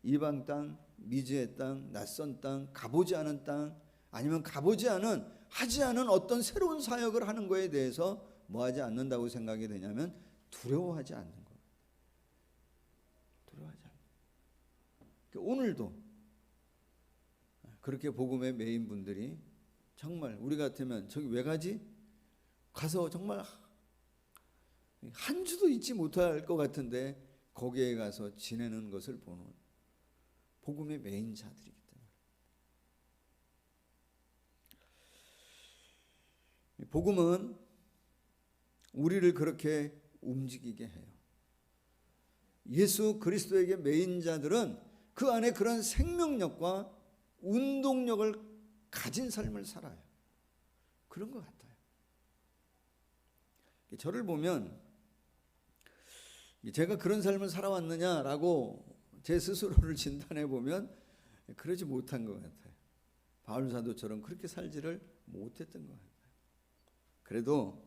이방 땅, 미지의 땅, 낯선 땅, 가보지 않은 땅, 아니면 가보지 않은 하지 않은 어떤 새로운 사역을 하는 거에 대해서 뭐 하지 않는다고 생각이 되냐면 두려워하지 않는 거예요. 두려워하지 않는 거예요. 오늘도 그렇게 복음의 메인 분들이 정말 우리 같으면 저기 왜 가지? 가서 정말 한 주도 잊지 못할 것 같은데 거기에 가서 지내는 것을 보는 복음의 메인 자들이기 때문에 복음은 우리를 그렇게 움직이게 해요. 예수 그리스도에게 메인 자들은 그 안에 그런 생명력과 운동력을 가진 삶을 살아요. 그런 것 같아요. 저를 보면 제가 그런 삶을 살아왔느냐라고 제 스스로를 진단해 보면 그러지 못한 것 같아요. 바울 사도처럼 그렇게 살지를 못했던 것 같아요. 그래도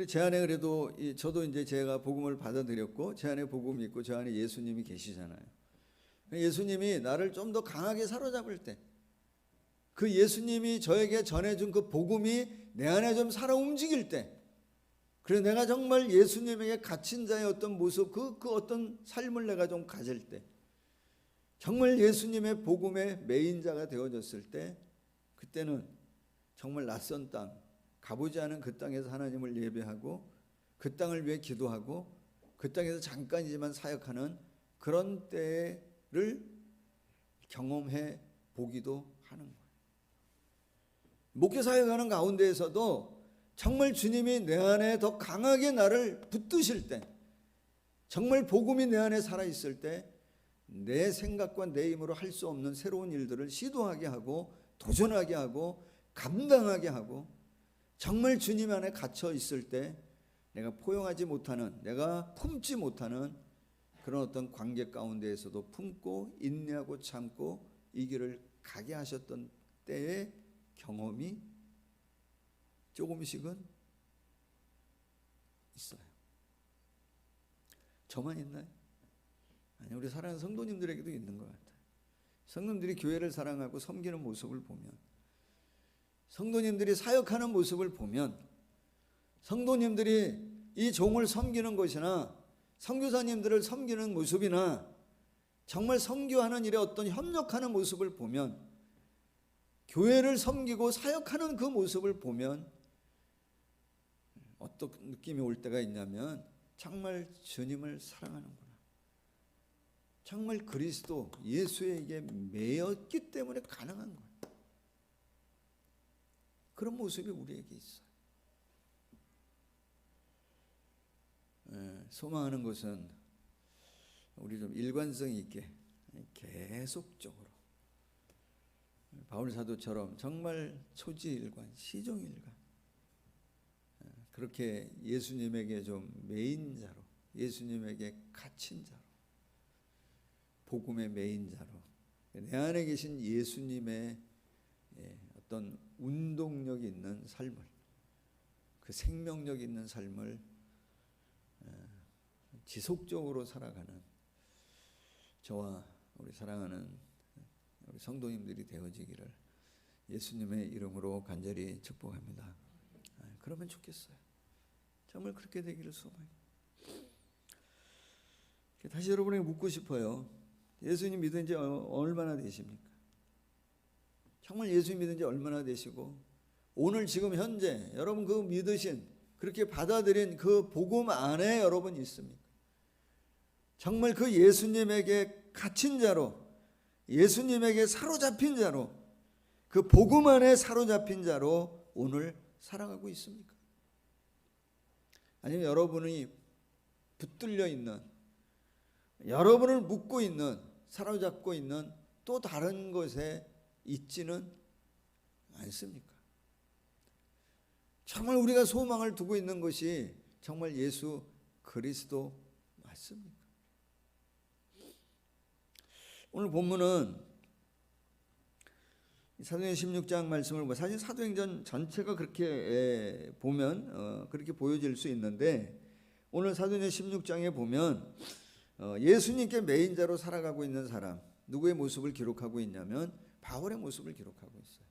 제 안에 그래도 저도 이제 제가 복음을 받아들였고 제 안에 복음이 있고 저 안에 예수님이 계시잖아요. 예수님이 나를 좀 더 강하게 사로잡을 때 그 예수님이 저에게 전해준 그 복음이 내 안에 좀 살아 움직일 때, 그래 내가 정말 예수님에게 갇힌 자의 어떤 모습, 그 어떤 삶을 내가 좀 가질 때, 정말 예수님의 복음의 메인자가 되어졌을 때, 그때는 정말 낯선 땅, 가보지 않은 그 땅에서 하나님을 예배하고 그 땅을 위해 기도하고 그 땅에서 잠깐이지만 사역하는 그런 때를 경험해 보기도 하는 거예요. 목회 사역하는 가운데에서도 정말 주님이 내 안에 더 강하게 나를 붙드실 때, 정말 복음이 내 안에 살아있을 때 내 생각과 내 힘으로 할 수 없는 새로운 일들을 시도하게 하고 도전하게 하고 감당하게 하고, 정말 주님 안에 갇혀 있을 때 내가 포용하지 못하는, 내가 품지 못하는 그런 어떤 관계 가운데에서도 품고 인내하고 참고 이 길을 가게 하셨던 때의 경험이 조금씩은 있어요. 저만 있나요? 아니, 우리 사랑하는 성도님들에게도 있는 것 같아요. 성도님들이 교회를 사랑하고 섬기는 모습을 보면, 성도님들이 사역하는 모습을 보면, 성도님들이 이 종을 섬기는 것이나 선교사님들을 섬기는 모습이나 정말 선교하는 일에 어떤 협력하는 모습을 보면, 교회를 섬기고 사역하는 그 모습을 보면 어떤 느낌이 올 때가 있냐면 정말 주님을 사랑하는구나, 정말 그리스도 예수에게 매였기 때문에 가능한 거예요. 그런 모습이 우리에게 있어요. 소망하는 것은 우리 좀 일관성 있게 계속적으로 바울 사도처럼 정말 초지일관, 시종일관 그렇게 예수님에게 좀 메인자로, 예수님에게 갇힌 자로, 복음의 메인자로, 내 안에 계신 예수님의 어떤 운동력 있는 삶을, 그 생명력 있는 삶을 지속적으로 살아가는 저와 우리 사랑하는 우리 성도님들이 되어지기를 예수님의 이름으로 간절히 축복합니다. 그러면 좋겠어요. 정말 그렇게 되기를 소망해요. 다시 여러분에게 묻고 싶어요. 예수님 믿은 지 얼마나 되십니까? 정말 예수 믿은 지 얼마나 되시고 오늘 지금 현재 여러분 그 믿으신 그렇게 받아들인 그 복음 안에 여러분 있습니까? 정말 그 예수님에게 갇힌 자로, 예수님에게 사로잡힌 자로, 그 복음 안에 사로잡힌 자로 오늘 살아가고 있습니까? 아니면 여러분이 붙들려 있는, 여러분을 묶고 있는, 사로잡고 있는 또 다른 것에 있지는 않습니까? 정말 우리가 소망을 두고 있는 것이 정말 예수 그리스도 맞습니까? 오늘 본문은 사도행전 16장 말씀을 보면 사실 사도행전 전체가 그렇게 보면 그렇게 보여질 수 있는데 오늘 사도행전 16장에 보면 예수님께 매인자로 살아가고 있는 사람 누구의 모습을 기록하고 있냐면 바울의 모습을 기록하고 있어요.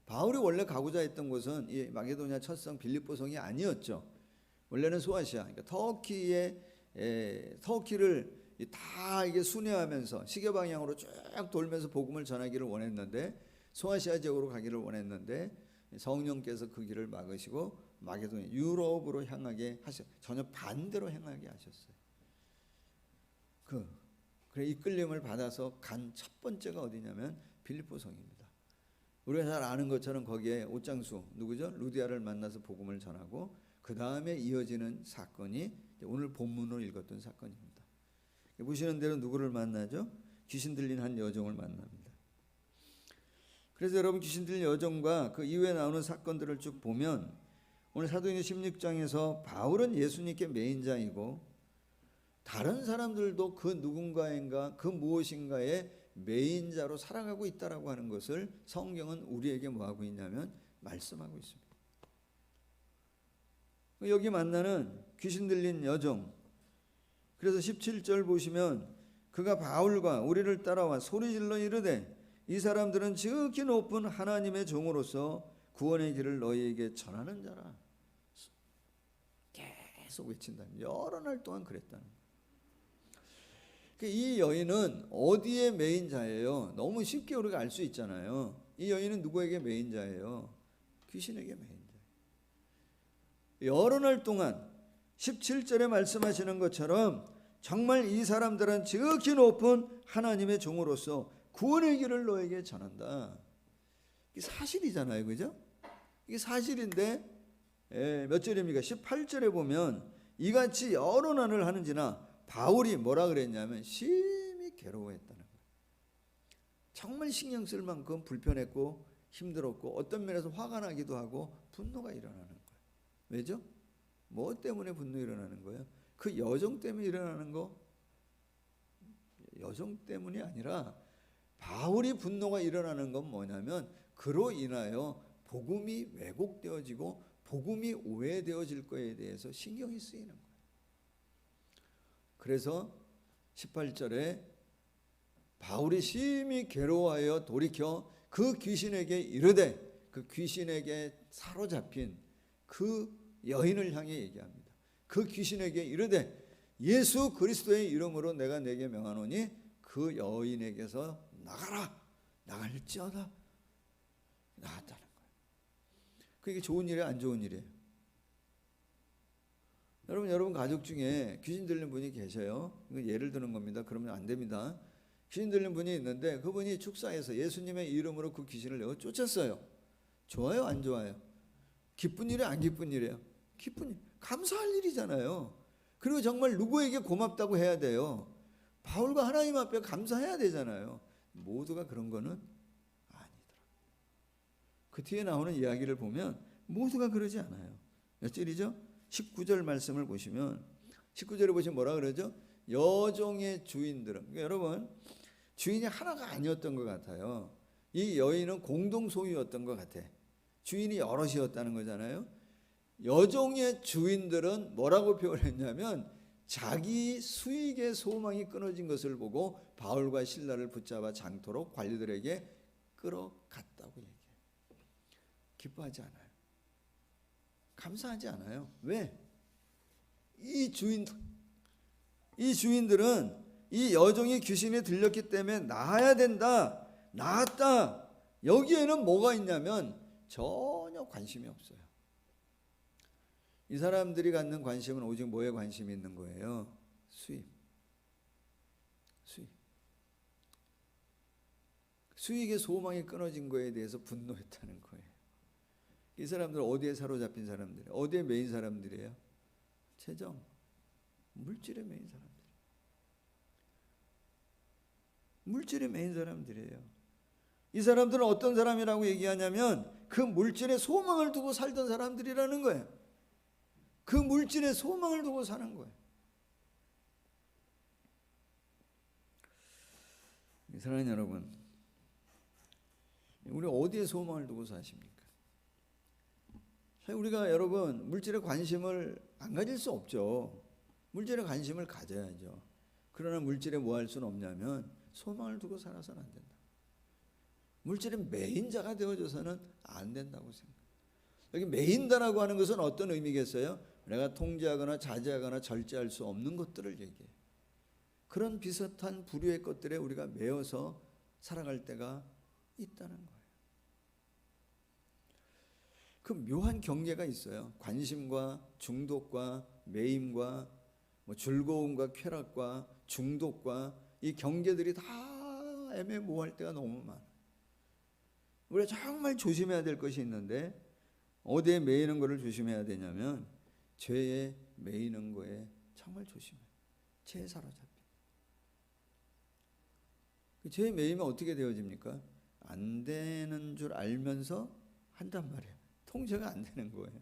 바울이 원래 가고자 했던 곳은 이 마게도냐 첫성 빌립보성이 아니었죠. 원래는 소아시아, 그러니까 터키를 다 이게 순회하면서 시계 방향으로 쭉 돌면서 복음을 전하기를 원했는데 소아시아 지역으로 가기를 원했는데 성령께서 그 길을 막으시고 마게도냐 유럽으로 향하게 하셨어요. 전혀 반대로 향하게 하셨어요. 그래 이끌림을 받아서 간 첫 번째가 어디냐면 빌립보성입니다. 우리가 잘 아는 것처럼 거기에 옷장수 누구죠? 루디아를 만나서 복음을 전하고 그 다음에 이어지는 사건이 오늘 본문으로 읽었던 사건입니다. 보시는 대로 누구를 만나죠? 귀신 들린 한 여종을 만납니다. 그래서 여러분 귀신 들린 여종과 그 이후에 나오는 사건들을 쭉 보면 오늘 사도행전 16장에서 바울은 예수님께 매인자이고 다른 사람들도 그 누군가인가 그 무엇인가의 매인자로 살아가고 있다라고 하는 것을 성경은 우리에게 뭐하고 있냐면 말씀하고 있습니다. 여기 만나는 귀신 들린 여종, 그래서 17절 보시면 그가 바울과 우리를 따라와 소리질러 이르되 이 사람들은 지극히 높은 하나님의 종으로서 구원의 길을 너희에게 전하는 자라. 계속 외친다는 여러 날 동안 그랬다는 거예요. 이 여인은 어디에 매인자예요? 너무 쉽게 우리가 알 수 있잖아요. 이 여인은 누구에게 매인자예요? 귀신에게 매인자예요. 여러 날 동안 17절에 말씀하시는 것처럼 정말 이 사람들은 지극히 높은 하나님의 종으로서 구원의 길을 너에게 전한다. 이게 사실이잖아요. 그죠? 이게 사실인데 몇 절입니까? 18절에 보면 이같이 여러 날을 하는지나 바울이 뭐라 그랬냐면 심히 괴로워했다는 거예요. 정말 신경 쓸 만큼 불편했고 힘들었고 어떤 면에서 화가 나기도 하고 분노가 일어나는 거예요. 왜죠? 뭐 때문에 분노가 일어나는 거예요? 그 여종 때문에 일어나는 거? 여종 때문이 아니라 바울이 분노가 일어나는 건 뭐냐면 그로 인하여 복음이 왜곡되어지고 복음이 오해되어질 거에 대해서 신경이 쓰이는 거예요. 그래서 18절에 바울이 심히 괴로워하여 돌이켜 그 귀신에게 이르되 그 귀신에게 사로잡힌 그 여인을 향해 얘기합니다. 그 귀신에게 이르되 예수 그리스도의 이름으로 내가 내게 명하노니 그 여인에게서 나가라. 나갈지어다. 나갔다는 거예요. 그게 좋은 일이에요? 안 좋은 일이에요? 여러분 가족 중에 귀신 들린 분이 계셔요. 이거 예를 드는 겁니다. 그러면 안 됩니다. 귀신 들린 분이 있는데 그분이 축사해서 예수님의 이름으로 그 귀신을 내어 쫓았어요. 좋아요? 안 좋아요? 기쁜 일이에요? 안 기쁜 일이에요? 기쁜 일. 감사할 일이잖아요. 그리고 정말 누구에게 고맙다고 해야 돼요. 바울과 하나님 앞에 감사해야 되잖아요. 모두가 그런 거는 아니더라고요. 그 뒤에 나오는 이야기를 보면 모두가 그러지 않아요. 몇 절이죠? 19절 말씀을 보시면 19절에 보시면 뭐라 그러죠? 여종의 주인들은 그러니까 여러분 주인이 하나가 아니었던 것 같아요. 이 여인은 공동 소유였던 것 같아. 주인이 여럿이었다는 거잖아요. 여종의 주인들은 뭐라고 표현했냐면 자기 수익의 소망이 끊어진 것을 보고 바울과 실라를 붙잡아 장토로 관리들에게 끌어갔다고 얘기해요. 기뻐하지 않아요. 감사하지 않아요. 왜? 이 주인들은 이 여종이 귀신이 들렸기 때문에 나아야 된다, 나았다, 여기에는 뭐가 있냐면 전혀 관심이 없어요. 이 사람들이 갖는 관심은 오직 뭐에 관심이 있는 거예요? 수익의 소망이 끊어진 거에 대해서 분노했다는 거예요. 이 사람들 어디에 사로잡힌 사람들이에요? 어디에 매인 사람들이에요? 재정, 물질에 매인 사람들. 물질에 매인 사람들이에요. 이 사람들은 어떤 사람이라고 얘기하냐면 그 물질에 소망을 두고 살던 사람들이라는 거예요. 그 물질에 소망을 두고 사는 거예요. 사랑하는 여러분, 우리 어디에 소망을 두고 사십니까? 우리가 여러분 물질에 관심을 안 가질 수 없죠. 물질에 관심을 가져야죠. 그러나 물질에 뭐 할 수는 없냐면 소망을 두고 살아서는 안 된다. 물질의 매인자가 되어져서는 안 된다고 생각해요. 여기 매인다라고 하는 것은 어떤 의미겠어요? 내가 통제하거나 자제하거나 절제할 수 없는 것들을 얘기해요. 그런 비슷한 부류의 것들에 우리가 매여서 살아갈 때가 있다는 거예요. 그 묘한 경계가 있어요. 관심과 중독과 매임과 즐거움과 쾌락과 중독과 이 경계들이 다 애매모호할 때가 너무 많아요. 우리가 정말 조심해야 될 것이 있는데 어디에 매이는 것을 조심해야 되냐면 죄에 매이는 거에 정말 조심해요. 죄에 사로잡혀. 죄에 매이면 어떻게 되어집니까? 안 되는 줄 알면서 한단 말이에요. 통제가 안 되는 거예요.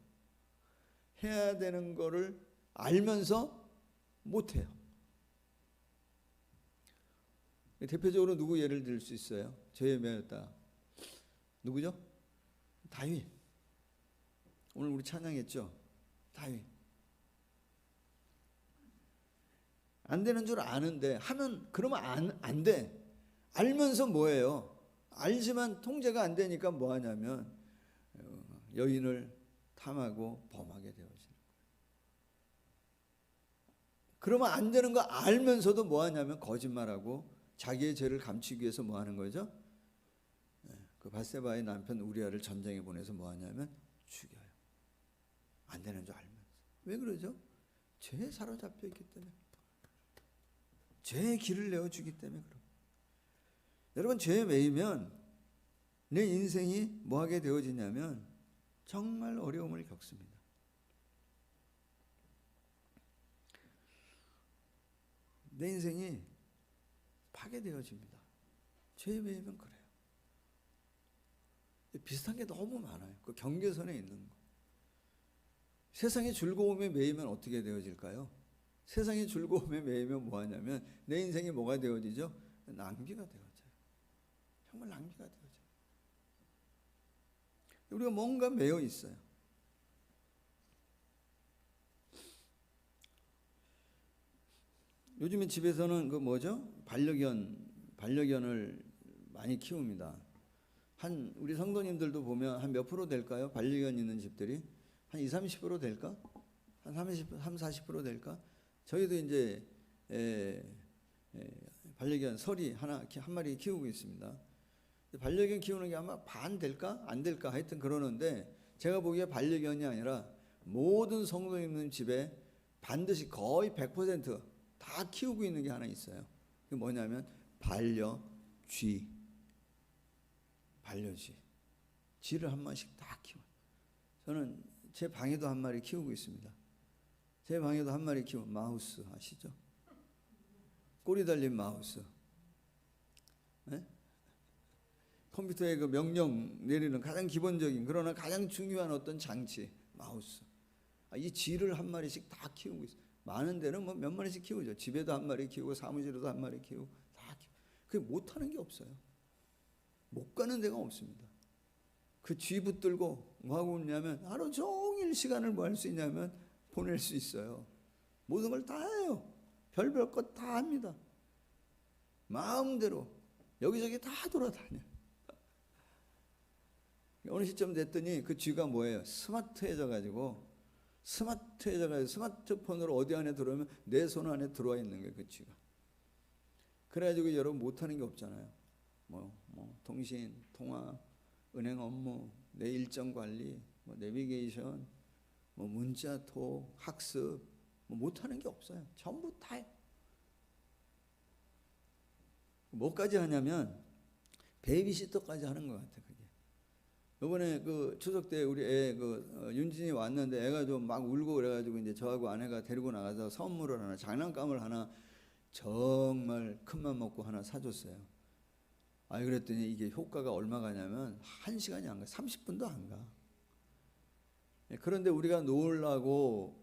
해야 되는 거를 알면서 못해요. 대표적으로 누구 예를 들 수 있어요? 죄에 매였다. 누구죠? 다윗. 오늘 우리 찬양했죠? 다윗. 안 되는 줄 아는데 하면 그러면 안 돼. 알면서 뭐예요? 알지만 통제가 안 되니까 뭐 하냐면 여인을 탐하고 범하게 되어지는 거예요. 그러면 안 되는 거 알면서도 뭐 하냐면 거짓말하고 자기의 죄를 감추기 위해서 뭐 하는 거죠? 그 밧세바의 남편 우리아를 전쟁에 보내서 뭐 하냐면 죽여요. 안 되는 줄 알면서. 왜 그러죠? 죄에 사로잡혀 있기 때문에. 죄의 길을 내어주기 때문에 그래요. 여러분 죄에 매이면 내 인생이 뭐 하게 되어지냐면 정말 어려움을 겪습니다. 내 인생이 파괴되어집니다. 죄에 매이면 그래요. 비슷한 게 너무 많아요. 그 경계선에 있는 거. 세상의 즐거움에 매이면 어떻게 되어질까요? 세상의 즐거움에 매이면 뭐 하냐면 내 인생이 뭐가 되어지죠? 낭비가 되어져요. 정말 낭비가 되어져요. 우리가 뭔가 매여 있어요. 요즘에 집에서는 그 뭐죠? 반려견을 많이 키웁니다. 우리 성도님들도 보면 한 몇 프로 될까요? 반려견 있는 집들이 한 20-30% 될까? 한 30-40% 될까? 저희도 이제 반려견 설이 한 마리 키우고 있습니다. 반려견 키우는 게 아마 반 될까? 안 될까? 하여튼 그러는데 제가 보기에 반려견이 아니라 모든 성도님 있는 집에 반드시 거의 100% 다 키우고 있는 게 하나 있어요. 그게 뭐냐면 반려쥐. 쥐를 한 마리씩 다 키워요. 저는 제 방에도 한 마리 키우고 있습니다. 제 방에도 한 마리 키우고 마우스 아시죠? 꼬리 달린 마우스. 네? 컴퓨터에 그 명령 내리는 가장 기본적인 그러나 가장 중요한 어떤 장치 마우스. 이 쥐를 한 마리씩 다 키우고 있어요. 많은 데는 뭐 몇 마리씩 키우죠. 집에도 한 마리 키우고 사무실에도 한 마리 키우고 다 키우고. 그게 못하는 게 없어요. 못 가는 데가 없습니다. 그 쥐 붙들고 뭐 하고 있냐면 하루 종일 시간을 뭐 할 수 있냐면 보낼 수 있어요. 모든 걸 다 해요. 별별 것 다 합니다. 마음대로 여기저기 다 돌아다녀요. 어느 시점 됐더니 그 쥐가 뭐예요? 스마트해져 가지고 스마트폰으로 어디 안에 들어오면 내 손 안에 들어와 있는 거예요. 그 쥐가. 그래가지고 여러분 못하는 게 없잖아요. 통신, 통화, 은행 업무, 내 일정 관리, 내비게이션, 문자톡, 학습, 못하는 게 없어요. 전부 다 해요. 뭐까지 하냐면 베이비시터까지 하는 것 같아요. 그게. 이번에 그 추석 때 우리 애 윤진이 왔는데 애가 좀 막 울고 그래가지고 이제 저하고 아내가 데리고 나가서 선물을 하나, 장난감을 하나 정말 큰맘 먹고 하나 사줬어요. 그랬더니 이게 효과가 얼마 가냐면 1시간이 안 가, 30분도 안 가. 그런데 우리가 놀라고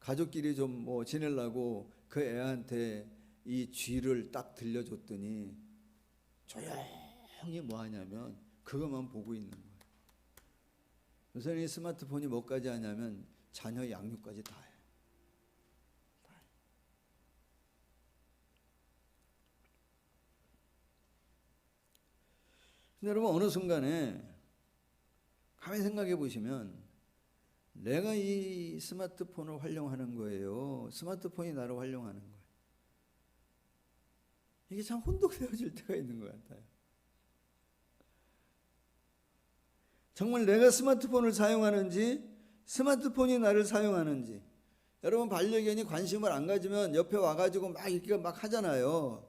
가족끼리 좀 지내려고 그 애한테 이 쥐를 딱 들려줬더니 조용히 뭐 하냐면 그것만 보고 있는 거예요. 우선 이 스마트폰이 뭐까지 하냐면 자녀 양육까지 다 해요. 근데 여러분 어느 순간에 가만히 생각해 보시면 내가 이 스마트폰을 활용하는 거예요. 스마트폰이 나를 활용하는 거예요. 이게 참 혼동되어질 때가 있는 것 같아요. 정말 내가 스마트폰을 사용하는지 스마트폰이 나를 사용하는지. 여러분 반려견이 관심을 안 가지면 옆에 와가지고 막 이렇게 막 하잖아요.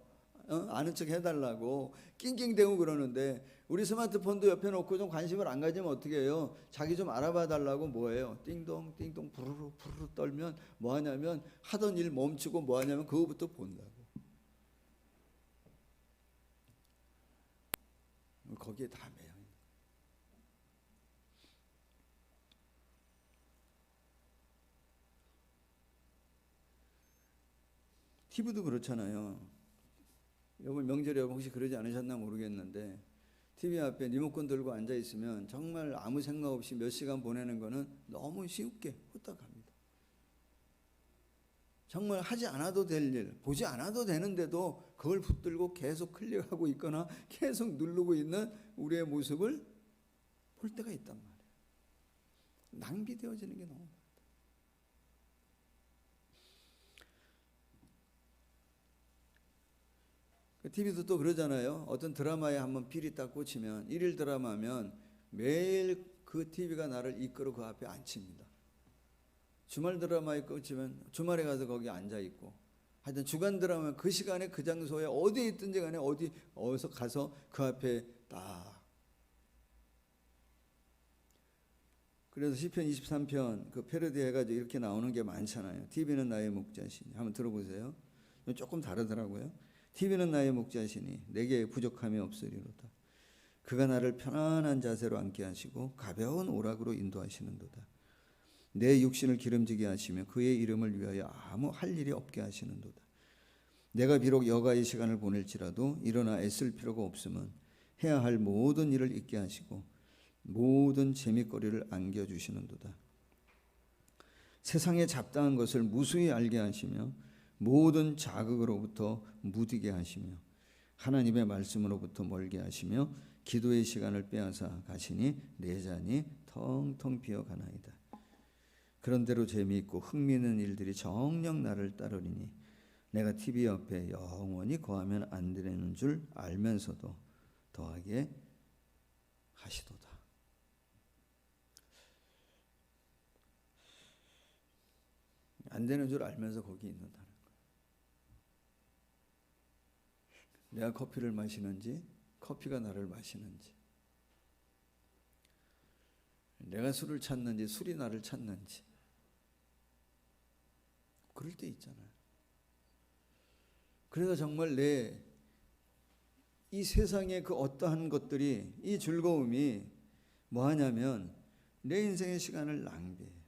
아는 척 해달라고 낑낑대고 그러는데 우리 스마트폰도 옆에 놓고 좀 관심을 안 가지면 어떻게 해요? 자기 좀 알아봐 달라고 뭐해요? 띵동 띵동 부르르 부르르 떨면 뭐 하냐면 하던 일 멈추고 뭐 하냐면 그거부터 본다고. 거기에 다 매여 있는 거예요. TV도 그렇잖아요. 여러분 명절에 혹시 그러지 않으셨나 모르겠는데 TV 앞에 리모컨 들고 앉아 있으면 정말 아무 생각 없이 몇 시간 보내는 거는 너무 쉽게 후딱 합니다. 정말 하지 않아도 될 일, 보지 않아도 되는데도 그걸 붙들고 계속 클릭하고 있거나 계속 누르고 있는 우리의 모습을 볼 때가 있단 말이에요. 낭비되어지는 게 너무 많다. TV도 또 그러잖아요. 어떤 드라마에 한번 필이 딱 꽂히면 일일 드라마면 매일 그 TV가 나를 이끌어 그 앞에 앉힙니다. 주말 드라마에 꽂히면 주말에 가서 거기 앉아 있고, 하여튼 주간 드라마면 그 시간에 그 장소에 어디에 있든지 간에 어디서 가서 그 앞에 딱. 그래서 시편 23편 그 패러디 해가지고 이렇게 나오는 게 많잖아요. TV는 나의 목자시니. 한번 들어보세요. 조금 다르더라고요. TV는 나의 목자시니 내게 부족함이 없으리로다. 그가 나를 편안한 자세로 앉게 하시고 가벼운 오락으로 인도하시는도다. 내 육신을 기름지게 하시며 그의 이름을 위하여 아무 할 일이 없게 하시는도다. 내가 비록 여가의 시간을 보낼지라도 일어나 애쓸 필요가 없음은 해야 할 모든 일을 잊게 하시고 모든 재미거리를 안겨주시는도다. 세상에 잡다한 것을 무수히 알게 하시며 모든 자극으로부터 무디게 하시며 하나님의 말씀으로부터 멀게 하시며 기도의 시간을 빼앗아 가시니 내 잔이 텅텅 비어가나이다. 그런대로 재미있고 흥미있는 일들이 정녕 나를 따르리니 내가 TV 옆에 영원히 거하면 안 되는 줄 알면서도 더하게 하시도다. 안 되는 줄 알면서 거기 있는다는 거예요. 내가 커피를 마시는지 커피가 나를 마시는지, 내가 술을 찾는지 술이 나를 찾는지, 그럴 때 있잖아요. 그래서 정말 이 세상의 그 어떠한 것들이, 이 즐거움이 뭐 하냐면 내 인생의 시간을 낭비해요.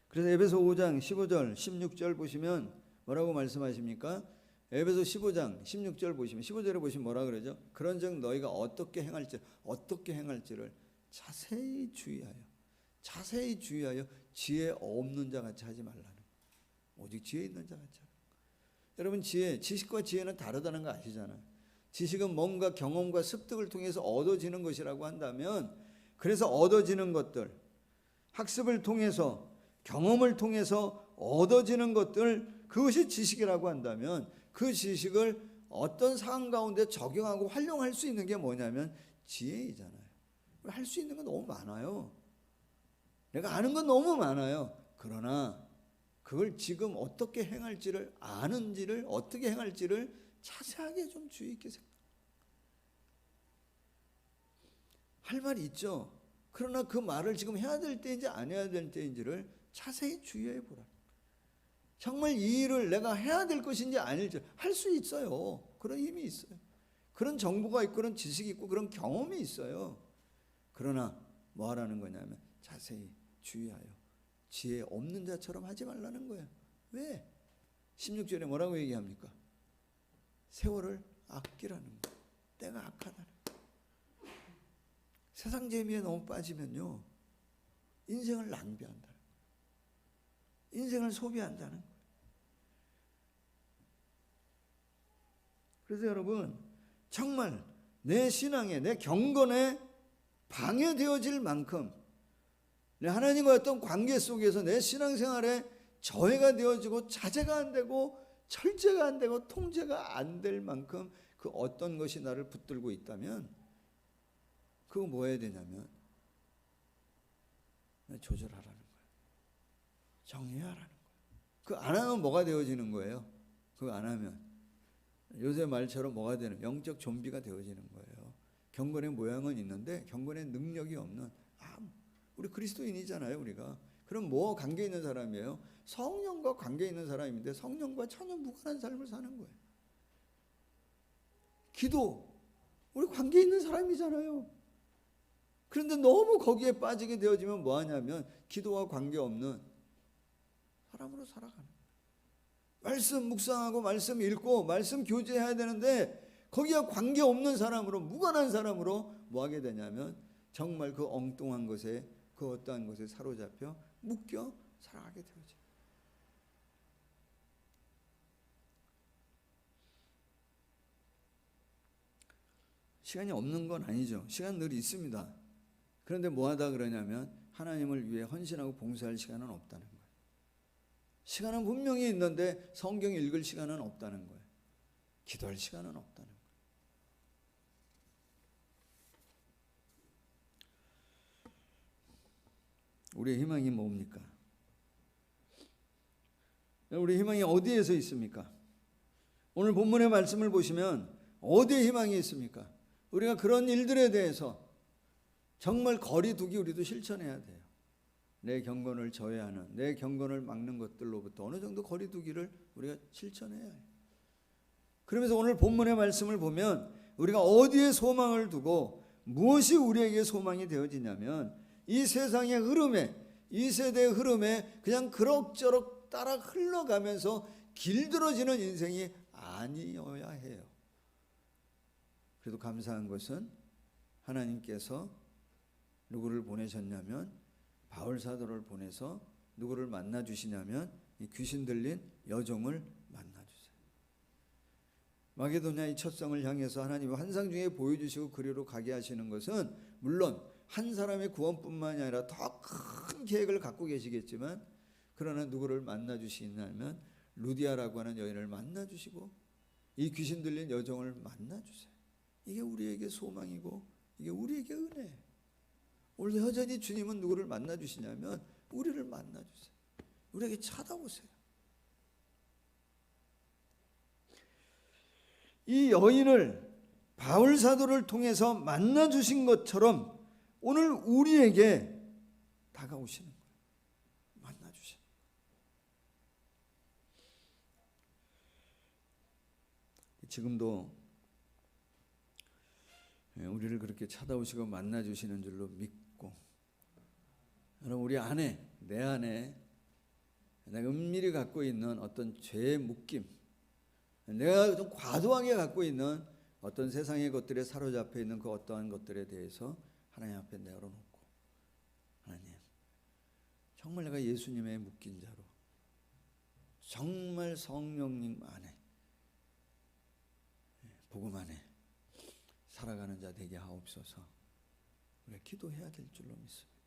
그래서 에베소 5장 15절 16절 보시면 뭐라고 말씀하십니까? 에베소 15장 16절 보시면 15절에 보시면 뭐라 그러죠? 그런즉 너희가 어떻게 행할지를 자세히 주의하여 지혜 없는 자 같이 하지 말라는 거예요. 오직 지혜 있는 자 같이 하라. 여러분 지식과 지혜는 다르다는 거 아시잖아요. 지식은 뭔가 경험과 습득을 통해서 얻어지는 것이라고 한다면, 그래서 얻어지는 것들, 학습을 통해서 경험을 통해서 얻어지는 것들, 그것이 지식이라고 한다면 그 지식을 어떤 상황 가운데 적용하고 활용할 수 있는 게 뭐냐면 지혜이잖아요. 할 수 있는 건 너무 많아요. 내가 아는 건 너무 많아요. 그러나 그걸 지금 어떻게 행할지를 아는지를 어떻게 행할지를 자세하게 좀 주의 있게 할 말이 있죠. 그러나 그 말을 지금 해야 될 때인지 안 해야 될 때인지를 자세히 주의해 보라. 정말 이 일을 내가 해야 될 것인지 아닐지 할 수 있어요. 그런 힘이 있어요. 그런 정보가 있고 그런 지식이 있고 그런 경험이 있어요. 그러나 뭐 하라는 거냐면 자세히 주의하여 지혜 없는 자처럼 하지 말라는 거예요. 왜? 16절에 뭐라고 얘기합니까? 세월을 아끼라는 거예요. 때가 악하다는 거예요. 세상 재미에 너무 빠지면요 인생을 낭비한다는 거예요. 인생을 소비한다는 거예요. 그래서 여러분 정말 내 신앙에 내 경건에 방해되어질 만큼 내 하나님과 어떤 관계 속에서 내 신앙생활에 저해가 되어지고 자제가 안 되고 철제가 안 되고 통제가 안 될 만큼 그 어떤 것이 나를 붙들고 있다면 그거 뭐 해야 되냐면 조절하라는 거예요. 정리하라는 거예요. 그거 안 하면 뭐가 되어지는 거예요? 그거 안 하면 요새 말처럼 뭐가 되는 영적 좀비가 되어지는 거예요. 경건의 모양은 있는데 경건의 능력이 없는 우리 그리스도인이잖아요. 우리가 그럼 뭐 관계 있는 사람이에요? 성령과 관계 있는 사람인데 성령과 전혀 무관한 삶을 사는 거예요. 기도 우리 관계 있는 사람이잖아요. 그런데 너무 거기에 빠지게 되어지면 뭐 하냐면 기도와 관계없는 사람으로 살아가는 거예요. 말씀 묵상하고 말씀 읽고 말씀 교제해야 되는데 거기와 관계없는 사람으로 무관한 사람으로 뭐 하게 되냐면 정말 그 엉뚱한 것에 그 어떠한 것에 사로잡혀 묶여 살아가게 되어져. 시간이 없는 건 아니죠. 시간 늘 있습니다. 그런데 뭐 하다 그러냐면 하나님을 위해 헌신하고 봉사할 시간은 없다는 거예요. 시간은 분명히 있는데 성경 읽을 시간은 없다는 거예요. 기도할 시간은 없다는 거예요. 우리의 희망이 뭡니까? 우리 희망이 어디에서 있습니까? 오늘 본문의 말씀을 보시면 어디에 희망이 있습니까? 우리가 그런 일들에 대해서 정말 거리두기 우리도 실천해야 돼요. 내 경건을 저해하는 내 경건을 막는 것들로부터 어느 정도 거리두기를 우리가 실천해야 해요. 그러면서 오늘 본문의 말씀을 보면 우리가 어디에 소망을 두고 무엇이 우리에게 소망이 되어지냐면 이 세상의 흐름에 이 세대의 흐름에 그냥 그럭저럭 따라 흘러가면서 길들어지는 인생이 아니어야 해요. 그래도 감사한 것은 하나님께서 누구를 보내셨냐면 바울 사도를 보내서 누구를 만나 주시냐면 이 귀신 들린 여종을 만나 주세요. 마게도냐 이 첫 성을 향해서 하나님이 환상 중에 보여주시고 그리로 가게 하시는 것은 물론 한 사람의 구원뿐만이 아니라 더 큰 계획을 갖고 계시겠지만 그러나 누구를 만나 주시냐면 루디아라고 하는 여인을 만나 주시고 이 귀신 들린 여종을 만나 주세요. 이게 우리에게 소망이고 이게 우리에게 은혜예요. 오늘 여전히 주님은 누구를 만나 주시냐면 우리를 만나 주세요. 우리에게 찾아오세요. 이 여인을 바울 사도를 통해서 만나 주신 것처럼 오늘 우리에게 다가오시는 거예요. 만나 주시는 거예요. 지금도 우리를 그렇게 찾아오시고 만나 주시는 줄로 믿고 여러분 우리 안에 내 안에 내가 은밀히 갖고 있는 어떤 죄의 묶임 내가 좀 과도하게 갖고 있는 어떤 세상의 것들에 사로잡혀 있는 그 어떠한 것들에 대해서 하나님 앞에 내어놓고 하나님 정말 내가 예수님의 묶인 자로 정말 성령님 안에 복음 안에 살아가는 자 되게 하옵소서. 우리가 기도해야 될 줄로 믿습니다.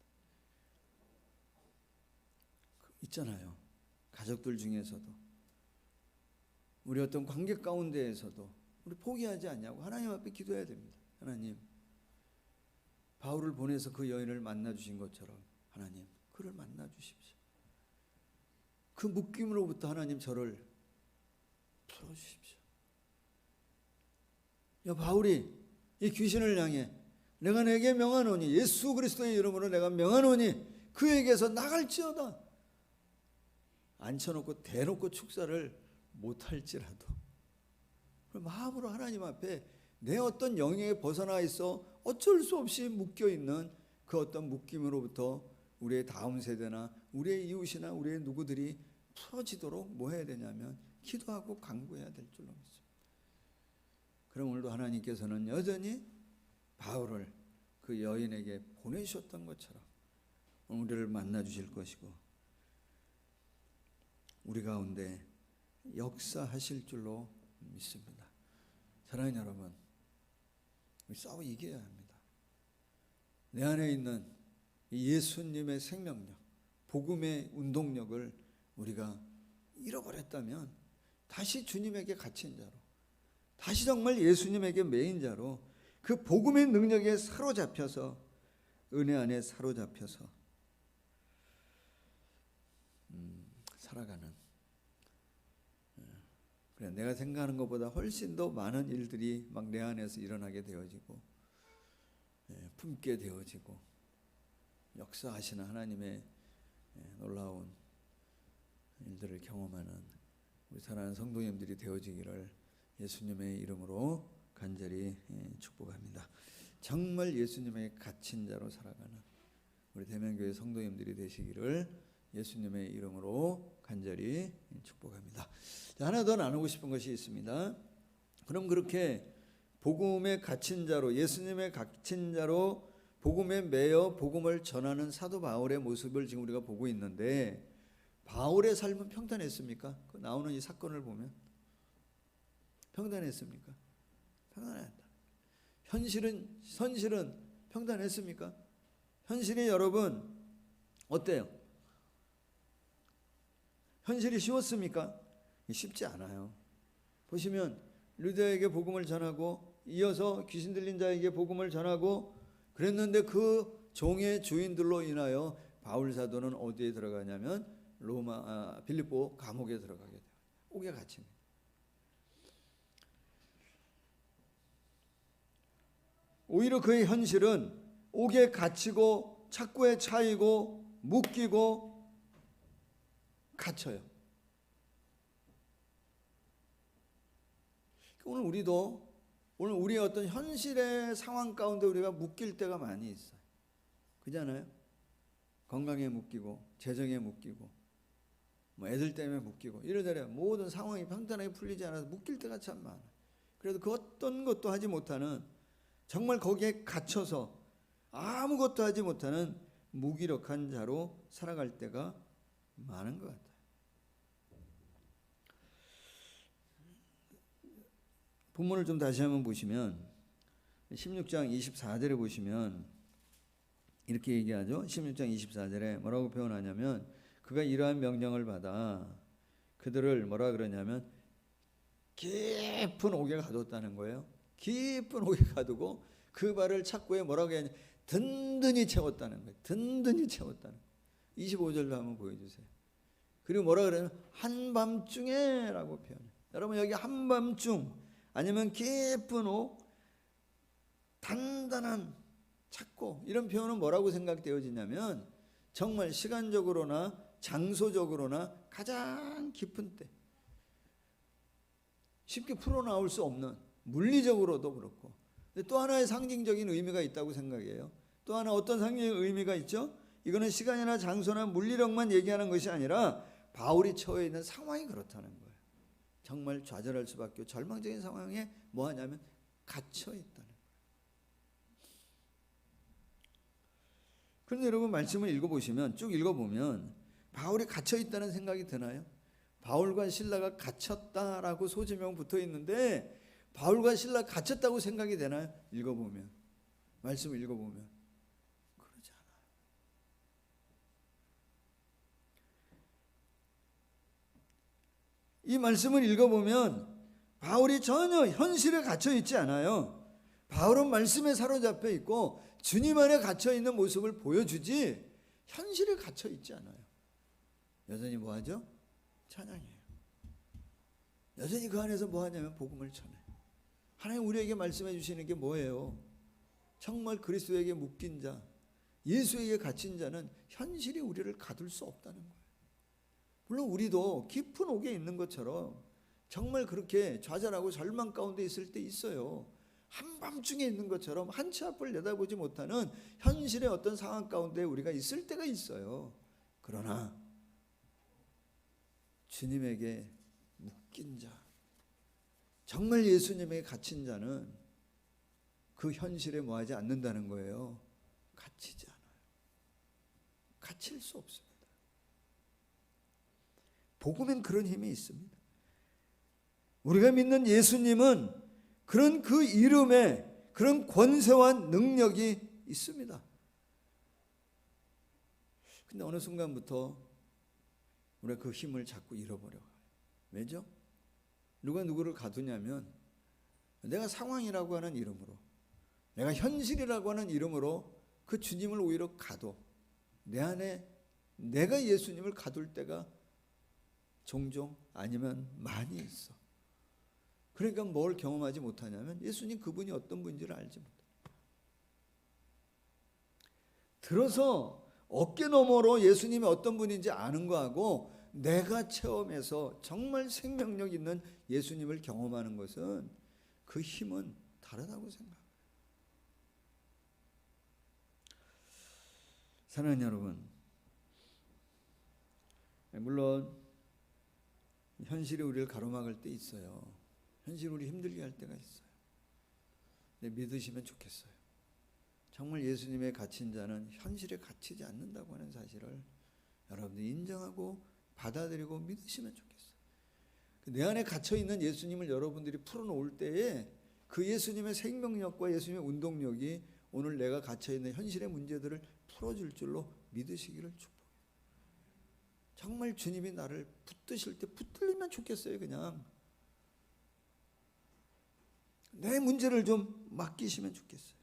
있잖아요. 가족들 중에서도 우리 어떤 관계 가운데에서도 우리 포기하지 않냐고 하나님 앞에 기도해야 됩니다. 하나님, 바울을 보내서 그 여인을 만나 주신 것처럼 하나님 그를 만나 주십시오. 그 묶임으로부터 하나님 저를 풀어 주십시오. 바울이 이 귀신을 향해 내가 내게 명하노니, 예수 그리스도의 이름으로 내가 명하노니 그에게서 나갈지어다. 앉혀놓고 대놓고 축사를 못할지라도 마음으로 하나님 앞에 내 어떤 영역에 벗어나 있어 어쩔 수 없이 묶여있는 그 어떤 묶임으로부터 우리의 다음 세대나 우리의 이웃이나 우리의 누구들이 풀어지도록 뭐 해야 되냐면 기도하고 간구해야 될 줄로 믿습니다. 그럼 오늘도 하나님께서는 여전히 바울을 그 여인에게 보내주셨던 것처럼 우리를 만나 주실 것이고 우리 가운데 역사하실 줄로 믿습니다. 사랑하는 여러분, 우리 싸워 이겨야 합니다. 내 안에 있는 이 예수님의 생명력, 복음의 운동력을 우리가 잃어버렸다면 다시 주님에게 갇힌 자로, 다시 정말 예수님에게 매인 자로 그 복음의 능력에 사로잡혀서, 은혜 안에 사로잡혀서 살아가는, 그래 내가 생각하는 것보다 훨씬 더 많은 일들이 막 내 안에서 일어나게 되어지고 품게 되어지고 역사하시는 하나님의 놀라운 일들을 경험하는 우리 사랑하는 성도님들이 되어지기를 예수님의 이름으로 간절히 축복합니다. 정말 예수님의 갇힌 자로 살아가는 우리 대면교회 성도님들이 되시기를 예수님의 이름으로 간절히 축복합니다. 하나 더 나누고 싶은 것이 있습니다. 그럼 그렇게 복음에 갇힌 자로, 예수님의 갇힌 자로 복음에 매여 복음을 전하는 사도 바울의 모습을 지금 우리가 보고 있는데, 바울의 삶은 평탄했습니까? 그 나오는 이 사건을 보면 평탄했습니까? 평탄했다. 현실은 평탄했습니까? 현실이 여러분 어때요? 현실이 쉬웠습니까? 쉽지 않아요. 보시면 루디아에게 복음을 전하고 이어서 귀신 들린 자에게 복음을 전하고 그랬는데 그 종의 주인들로 인하여 바울 사도는 어디에 들어가냐면 빌립보 감옥에 들어가게 돼요. 옥에 갇힙니다. 오히려 그의 현실은 옥에 갇히고 착고에 차이고 묶이고 갇혀요. 오늘 우리의 어떤 현실의 상황 가운데 우리가 묶일 때가 많이 있어요. 그잖아요. 건강에 묶이고 재정에 묶이고 뭐 애들 때문에 묶이고 이러저러 모든 상황이 평탄하게 풀리지 않아서 묶일 때가 참 많아요. 그래도 그 어떤 것도 하지 못하는, 정말 거기에 갇혀서 아무것도 하지 못하는 무기력한 자로 살아갈 때가 많은 것 같아요. 본문을 좀 다시 한번 보시면 16장 24절에 보시면 이렇게 얘기하죠. 16장 24절에 뭐라고 표현하냐면, 그가 이러한 명령을 받아 그들을 뭐라 그러냐면 깊은 옥에 가뒀다는 거예요. 깊은 옥에 가두고 그 발을 착고에 뭐라고 하냐, 든든히 채웠다는 거예요. 든든히 채웠다는 거예요. 25절도 한번 보여주세요. 그리고 뭐라 그러냐면 한밤중에 라고 표현해요. 여러분 여기 한밤중 아니면 깊은 옥, 단단한 착고, 이런 표현은 뭐라고 생각되어지냐면 정말 시간적으로나 장소적으로나 가장 깊은 때, 쉽게 풀어나올 수 없는, 물리적으로도 그렇고. 또 하나의 상징적인 의미가 있다고 생각해요. 또 하나 어떤 상징적인 의미가 있죠? 이거는 시간이나 장소나 물리력만 얘기하는 것이 아니라 바울이 처해 있는 상황이 그렇다는 거예요. 정말 좌절할 수밖에 없고 절망적인 상황에 뭐 하냐면 갇혀 있다는 거예요. 그런데 여러분 말씀을 읽어보시면, 쭉 읽어보면 바울이 갇혀 있다는 생각이 드나요? 바울과 실라가 갇혔다라고 소지명 붙어 있는데 바울과 실라 갇혔다고 생각이 되나요? 읽어보면, 말씀을 읽어보면 그러지 않아요. 이 말씀을 읽어보면 바울이 전혀 현실에 갇혀 있지 않아요. 바울은 말씀에 사로잡혀 있고 주님 안에 갇혀 있는 모습을 보여주지 현실에 갇혀 있지 않아요. 여전히 뭐 하죠? 찬양해요. 여전히 그 안에서 뭐 하냐면 복음을 전해. 하나님 우리에게 말씀해 주시는 게 뭐예요? 정말 그리스도에게 묶인 자, 예수에게 갇힌 자는 현실이 우리를 가둘 수 없다는 거예요. 물론 우리도 깊은 옥에 있는 것처럼 정말 그렇게 좌절하고 절망 가운데 있을 때 있어요. 한밤중에 있는 것처럼 한치 앞을 내다보지 못하는 현실의 어떤 상황 가운데 우리가 있을 때가 있어요. 그러나 주님에게 묶인 자, 정말 예수님에게 갇힌 자는 그 현실에 뭐하지 않는다는 거예요. 갇히지 않아요. 갇힐 수 없습니다. 복음엔 그런 힘이 있습니다. 우리가 믿는 예수님은 그런 그 이름에 그런 권세와 능력이 있습니다. 근데 어느 순간부터 우리가 그 힘을 자꾸 잃어버려요. 왜죠? 누가 누구를 가두냐면 내가 상황이라고 하는 이름으로, 내가 현실이라고 하는 이름으로 그 주님을 오히려 가둬. 내 안에 내가 예수님을 가둘 때가 종종 아니면 많이 있어. 그러니까 뭘 경험하지 못하냐면 예수님 그분이 어떤 분인지를 알지 못해. 들어서 어깨 너머로 예수님이 어떤 분인지 아는 거하고 내가 체험해서 정말 생명력 있는 예수님을 경험하는 것은 그 힘은 다르다고 생각해요. 사랑하는 여러분, 물론 현실이 우리를 가로막을 때 있어요. 현실이 우리 힘들게 할 때가 있어요. 근데 믿으시면 좋겠어요. 정말 예수님의 갇힌 자는 현실에 갇히지 않는다고 하는 사실을 여러분들이 인정하고 받아들이고 믿으시면 좋겠어요. 내 안에 갇혀있는 예수님을 여러분들이 풀어놓을 때에 그 예수님의 생명력과 예수님의 운동력이 오늘 내가 갇혀있는 현실의 문제들을 풀어줄 줄로 믿으시기를 축복해요. 정말 주님이 나를 붙드실 때 붙들리면 좋겠어요. 그냥 내 문제를 좀 맡기시면 좋겠어요.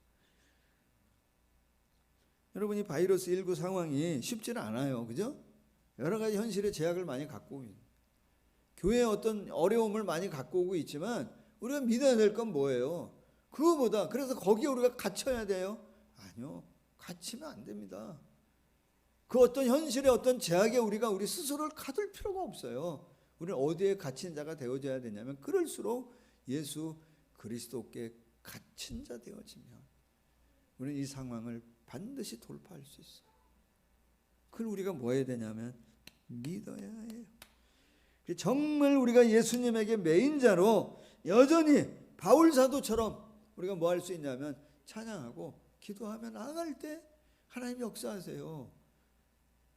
여러분, 이 바이러스 19 상황이 쉽지는 않아요. 그죠? 여러 가지 현실의 제약을 많이 갖고 오고 있는, 교회의 어떤 어려움을 많이 갖고 오고 있지만 우리가 믿어야 될 건 뭐예요? 그거보다, 그래서 거기에 우리가 갇혀야 돼요? 아니요. 갇히면 안 됩니다. 그 어떤 현실의 어떤 제약에 우리가 우리 스스로를 가둘 필요가 없어요. 우리는 어디에 갇힌 자가 되어져야 되냐면 그럴수록 예수 그리스도께 갇힌 자 되어지면 우리는 이 상황을 반드시 돌파할 수 있어요. 그걸 우리가 뭐 해야 되냐면 믿어야 해요. 정말 우리가 예수님에게 메인자로 여전히 바울 사도처럼 우리가 뭐 할 수 있냐면 찬양하고 기도하며 나아갈 때 하나님 역사하세요.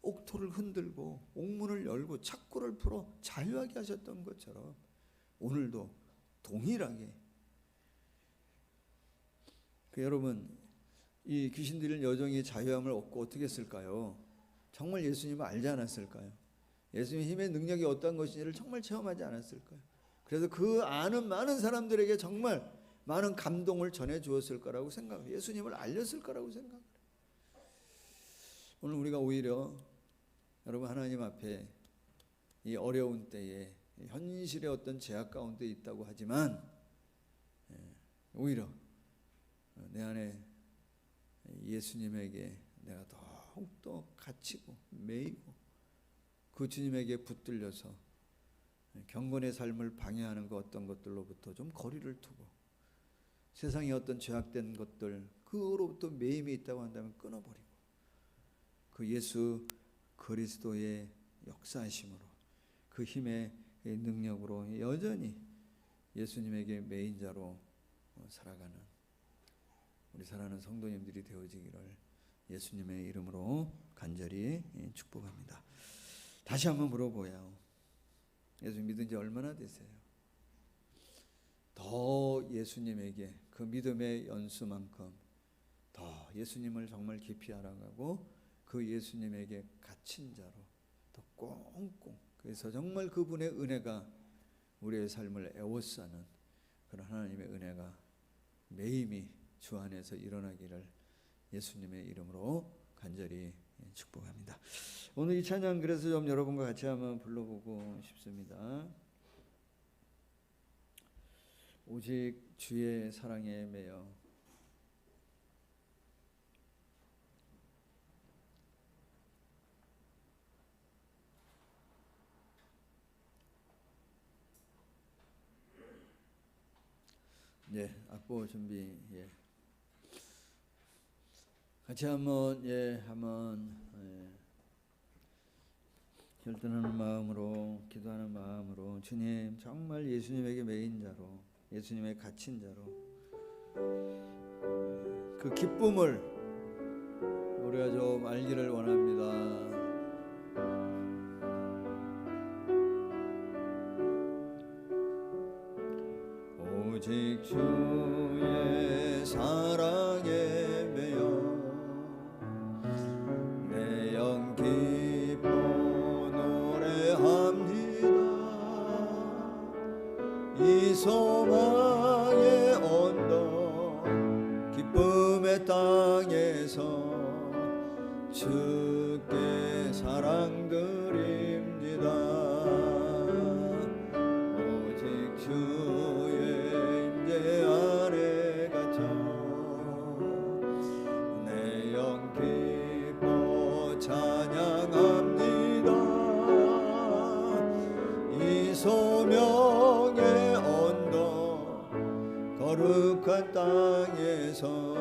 옥토를 흔들고 옥문을 열고 착고를 풀어 자유하게 하셨던 것처럼 오늘도 동일하게 여러분, 이 귀신들은 여정이 자유함을 얻고 어떻게 했을까요? 정말 예수님을 알지 않았을까요? 예수님의 힘의 능력이 어떤 것인지를 정말 체험하지 않았을까요? 그래서 그 아는 많은 사람들에게 정말 많은 감동을 전해 주었을 거라고 생각해요. 예수님을 알렸을 거라고 생각해요. 오늘 우리가 오히려 여러분 하나님 앞에 이 어려운 때에 현실의 어떤 제약 가운데 있다고 하지만 오히려 내 안에 예수님에게 내가 더욱더 갇히고 매이고 그 주님에게 붙들려서 경건의 삶을 방해하는 것 어떤 것들로부터 좀 거리를 두고 세상의 어떤 죄악된 것들 그로부터 매임이 있다고 한다면 끊어버리고 그 예수 그리스도의 역사하심으로 그 힘의 능력으로 여전히 예수님에게 메인자로 살아가는 우리 사랑하는 성도님들이 되어지기를 예수님의 이름으로 간절히 축복합니다. 다시 한번 물어보아요. 예수님 믿은 지 얼마나 되세요? 더 예수님에게 그 믿음의 연수만큼 더 예수님을 정말 깊이 알아가고 그 예수님에게 갇힌 자로 더 꽁꽁, 그래서 정말 그분의 은혜가 우리의 삶을 애워싸는 그런 하나님의 은혜가 매임이 주 안에서 일어나기를 예수님의 이름으로 간절히 축복합니다. 오늘 이 찬양 그래서 좀 여러분과 같이 한번 불러보고 싶습니다. 오직 주의 사랑에 매여. 예, 악보 준비. 예. 같이 한번 결단하는 마음으로 기도하는 마음으로 주님 정말 예수님에게 매인 자로 예수님의 갇힌 자로 그 기쁨을 우리가 좀 알기를 원합니다. 오직 주의 사랑에 매여 내 영 기뻐 노래합니다. 이 소망의 언덕 기쁨의 땅에서 주께 사랑 드립니다. 오직 주의 임재 아래 갇혀 내 영 기뻐 찬양합니다. 이 소명의 언덕 거룩한 땅에서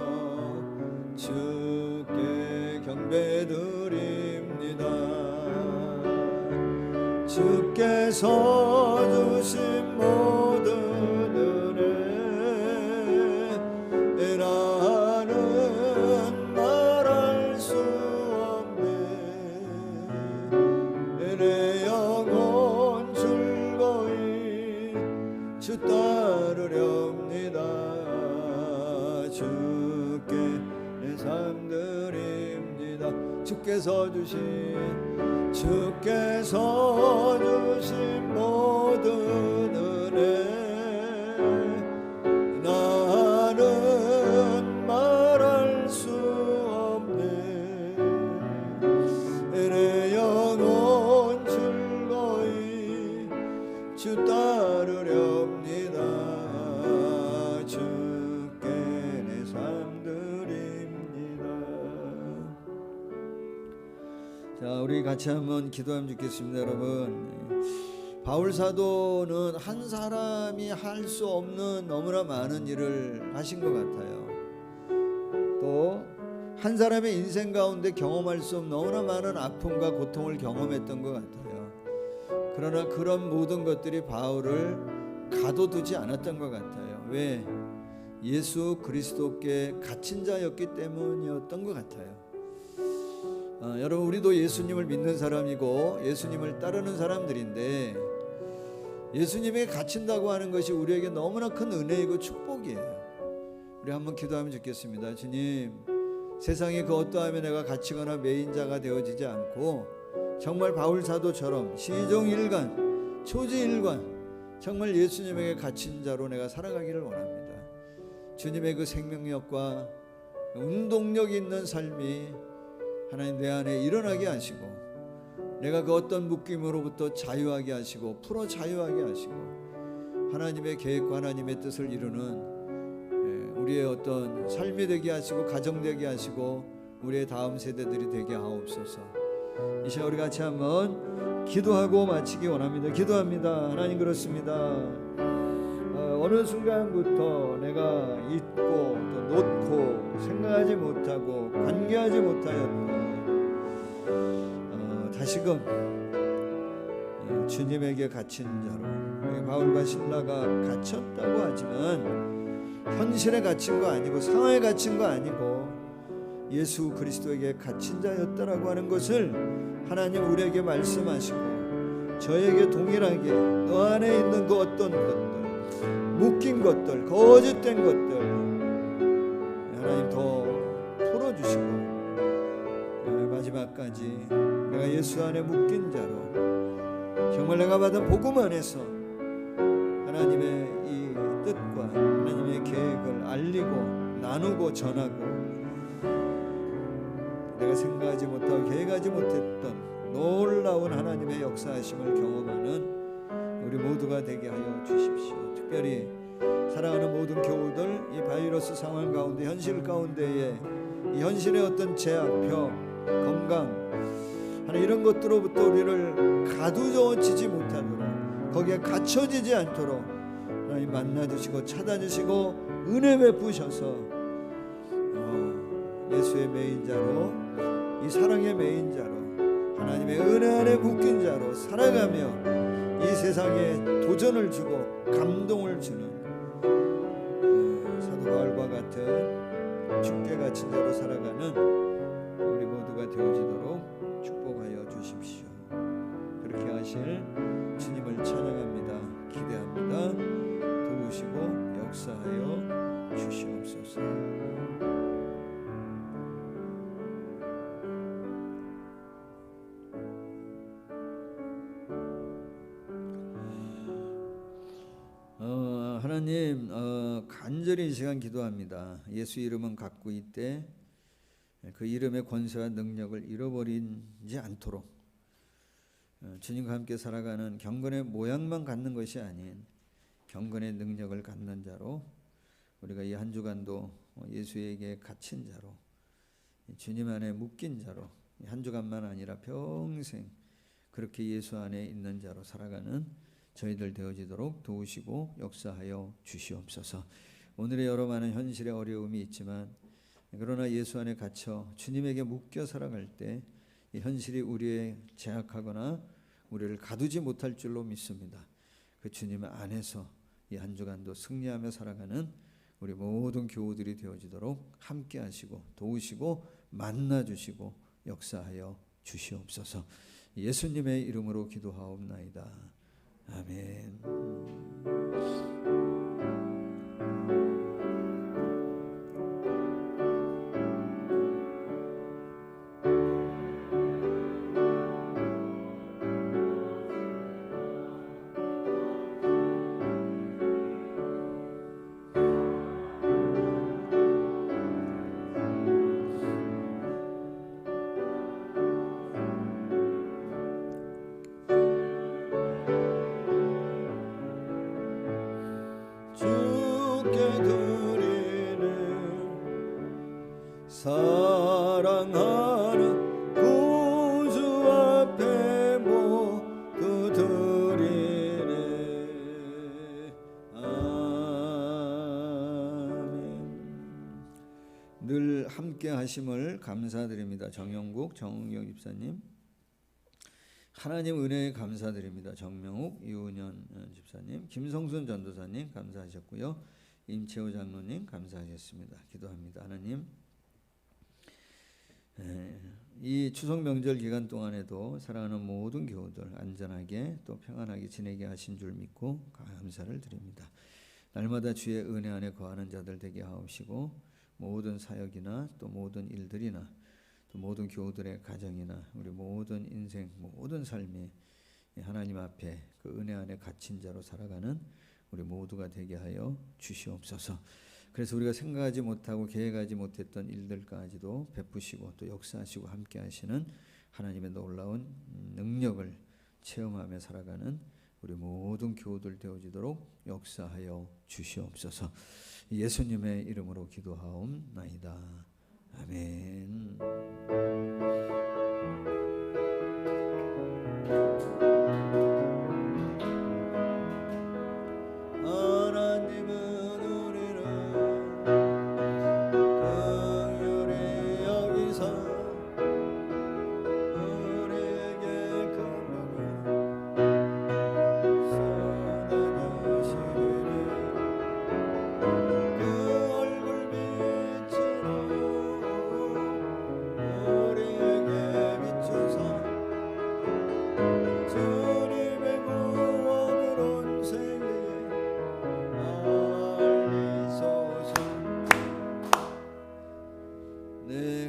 주께 경배드립니다. 주께서 주신 모든 은혜 나는 말할 수 없네. 내 영혼 즐거이 주 따르렵니다. 주께 내 삶 드립니다. 주께서 주신 모든 은혜 나는 말할 수 없네. 내 영혼 즐거이 주 따르렵니다. 주께 내 삶 드립니다. 자, 우리 같이 한번 기도하면 좋겠습니다. 여러분, 바울 사도는 한 사람이 할 수 없는 너무나 많은 일을 하신 것 같아요. 또 한 사람의 인생 가운데 경험할 수 없는 너무나 많은 아픔과 고통을 경험했던 것 같아요. 그러나 그런 모든 것들이 바울을 가둬두지 않았던 것 같아요. 왜? 예수 그리스도께 갇힌 자였기 때문이었던 것 같아요. 여러분, 우리도 예수님을 믿는 사람이고 예수님을 따르는 사람들인데 예수님에게 갇힌다고 하는 것이 우리에게 너무나 큰 은혜이고 축복이에요. 우리 한번 기도하면 좋겠습니다. 주님, 세상에 그 어떠하면 내가 갇히거나 매인 자가 되어지지 않고 정말 바울 사도처럼 시종일관 초지일관 정말 예수님에게 갇힌 자로 내가 살아가기를 원합니다. 주님의 그 생명력과 운동력 있는 삶이 하나님 내 안에 일어나게 하시고 내가 그 어떤 묶임으로부터 자유하게 하시고 풀어 자유하게 하시고 하나님의 계획과 하나님의 뜻을 이루는 우리의 어떤 삶이 되게 하시고 가정 되게 하시고 우리의 다음 세대들이 되게 하옵소서. 이 시간 우리 같이 한번 기도하고 마치기 원합니다. 기도합니다. 하나님, 그렇습니다. 어느 순간부터 내가 잊고 또 놓고 생각하지 못하고 관계하지 못하였던 다시금 주님에게 갇힌 자로, 바울과 신라가 갇혔다고 하지만 현실에 갇힌 거 아니고 상황에 갇힌 거 아니고 예수 그리스도에게 갇힌 자였다라고 하는 것을 하나님 우리에게 말씀하시고 저에게 동일하게 너 안에 있는 그 어떤 것들, 묶인 것들, 거짓된 것들 하나님 더 풀어주시고 마지막까지 내가 예수 안에 묶인 자로 정말 내가 받은 복음 안에서 하나님의 이 뜻과 알리고 나누고 전하고 내가 생각하지 못하고 계획하지 못했던 놀라운 하나님의 역사하심을 경험하는 우리 모두가 되게 하여 주십시오. 특별히 사랑하는 모든 교우들, 이 바이러스 상황 가운데, 현실 가운데에 이 현실의 어떤 제약, 병, 건강 하는 이런 것들로부터 우리를 가두어지지 못하도록, 거기에 갇혀지지 않도록 하나님 만나주시고 찾아주시고 은혜 베푸셔서 예수의 메인자로, 이 사랑의 메인자로, 하나님의 은혜 안에 묶인 자로 살아가며 이 세상에 도전을 주고 감동을 주는 사도 바울과 같은 주께 갇힌 자로 살아가는 우리 모두가 되어지도록 축복하여 주십시오. 그렇게 하실 주님을 찬양합니다. 기대합니다. 도우시고 역사하여 주시옵소서. 하나님, 간절히 이 시간 기도합니다. 예수 이름은 갖고 있되 그 이름의 권세와 능력을 잃어버리지 않도록 주님과 함께 살아가는 경건의 모양만 갖는 것이 아닌 경건의 능력을 갖는 자로, 우리가 이 한 주간도 예수에게 갇힌 자로, 주님 안에 묶인 자로, 한 주간만 아니라 평생 그렇게 예수 안에 있는 자로 살아가는 저희들 되어지도록 도우시고 역사하여 주시옵소서. 오늘의 여러 많은 현실의 어려움이 있지만, 그러나 예수 안에 갇혀 주님에게 묶여 살아갈 때 이 현실이 우리의 제약하거나 우리를 가두지 못할 줄로 믿습니다. 그 주님 안에서 이 한 주간도 승리하며 살아가는 우리 모든 교우들이 되어지도록 함께 하시고 도우시고 만나주시고 역사하여 주시옵소서. 예수님의 이름으로 기도하옵나이다. 아멘. 사랑하는 구주 앞에 모두 드리네. 아멘. 늘 함께 하심을 감사드립니다. 정영국, 정은경 집사님. 하나님 은혜에 감사드립니다. 정명욱, 이은현 집사님, 김성순 전도사님 감사하셨고요. 임채호 장로님 감사하셨습니다. 기도합니다. 하나님, 이 추석 명절 기간 동안에도 사랑하는 모든 교우들 안전하게 또 평안하게 지내게 하신 줄 믿고 감사를 드립니다. 날마다 주의 은혜 안에 거하는 자들 되게 하옵시고, 모든 사역이나 또 모든 일들이나 또 모든 교우들의 가정이나 우리 모든 인생 모든 삶이 하나님 앞에 그 은혜 안에 갇힌 자로 살아가는 우리 모두가 되게 하여 주시옵소서. 그래서 우리가 생각하지 못하고 계획하지 못했던 일들까지도 베푸시고 또 역사하시고 함께 하시는 하나님의 놀라운 능력을 체험하며 살아가는 우리 모든 교우들 되어지도록 역사하여 주시옵소서. 예수님의 이름으로 기도하옵나이다. 아멘.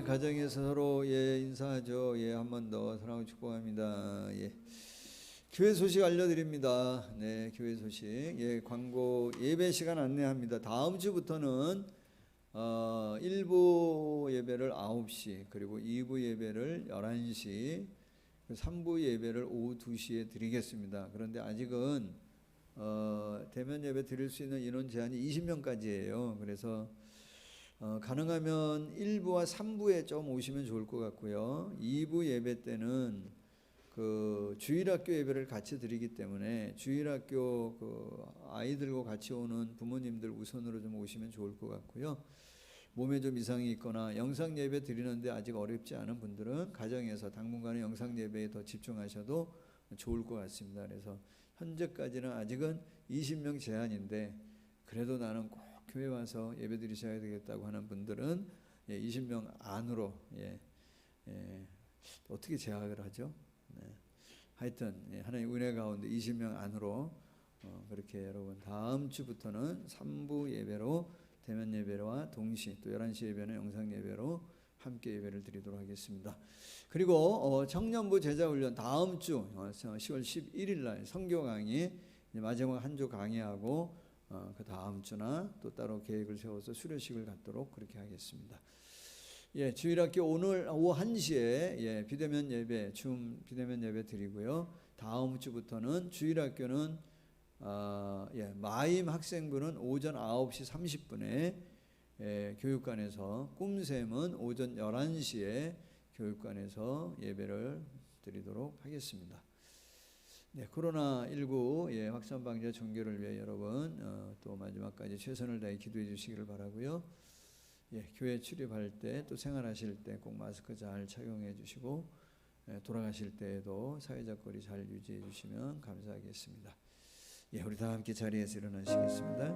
가정에서 서로 인사하죠. 한 번 더 사랑하고 축복합니다. 교회 소식 알려드립니다. 교회 소식. 광고 예배 시간 안내합니다. 다음 주부터는 1부 예배를 9시, 그리고 2부 예배를 11시, 3부 예배를 오후 2시에 드리겠습니다. 그런데 아직은 대면 예배 드릴 수 있는 인원 제한이 20명까지예요. 그래서 가능하면 1부와 3부에 좀 오시면 좋을 것 같고요. 2부 예배 때는 그 주일학교 예배를 같이 드리기 때문에 주일학교 그 아이들과 같이 오는 부모님들 우선으로 좀 오시면 좋을 것 같고요. 몸에 좀 이상이 있거나 영상 예배 드리는데 아직 어렵지 않은 분들은 가정에서 당분간은 영상 예배에 더 집중하셔도 좋을 것 같습니다. 그래서 현재까지는 아직은 20명 제한인데 그래도 나는 꼭 교회 와서 예배 드리셔야 되겠다고 하는 분들은 20명 안으로 어떻게 제약을 하죠? 하여튼 하나님 은혜 가운데 20명 안으로 그렇게 여러분 다음 주부터는 3부 예배로 대면 예배와 동시 또 11시 예배는 영상 예배로 함께 예배를 드리도록 하겠습니다. 그리고 청년부 제자훈련 다음 주 10월 11일 날 선교 강의 마지막 한 주 강의하고 그 다음 주나 또 따로 계획을 세워서 수료식을 갖도록 그렇게 하겠습니다. 주일학교 오늘 오후 1시에 비대면 예배, 줌 비대면 예배 드리고요. 다음 주부터는 주일학교는 마임 학생부는 오전 9시 30분에 교육관에서, 꿈샘은 오전 11시에 교육관에서 예배를 드리도록 하겠습니다. 코로나19 확산 방지와 종교를 위해 여러분 또 마지막까지 최선을 다해 기도해 주시기를 바라고요. 교회 출입할 때 또 생활하실 때 꼭 마스크 잘 착용해 주시고 돌아가실 때에도 사회적 거리 잘 유지해 주시면 감사하겠습니다. 우리 다 함께 자리에서 일어나시겠습니다.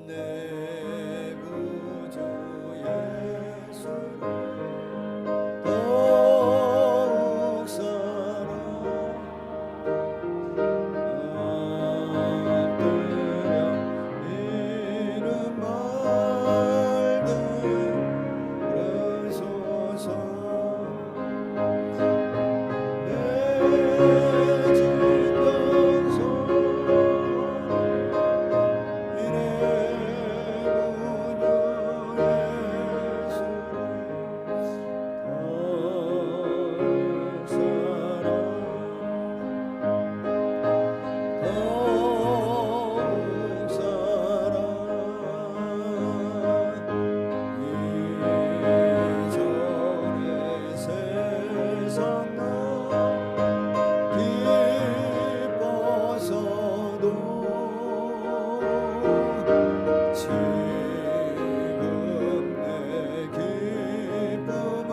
내 구주 예수를 더욱 사랑하며 이름 말들 그러소서. 내 진정성 이래 구주 예수를 더욱 사랑 이전의 세상 기뻐서도 지금 내 기쁨은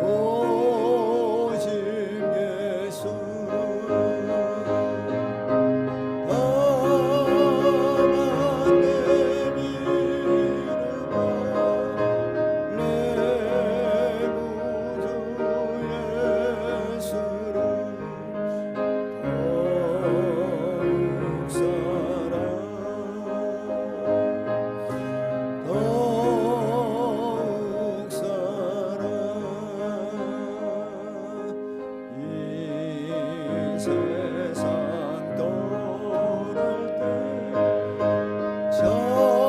오직 예수. 다만 내 믿음아 내 구주 예수를 더욱 사랑 더욱 사랑 이 세상 떠날 때 찬양하고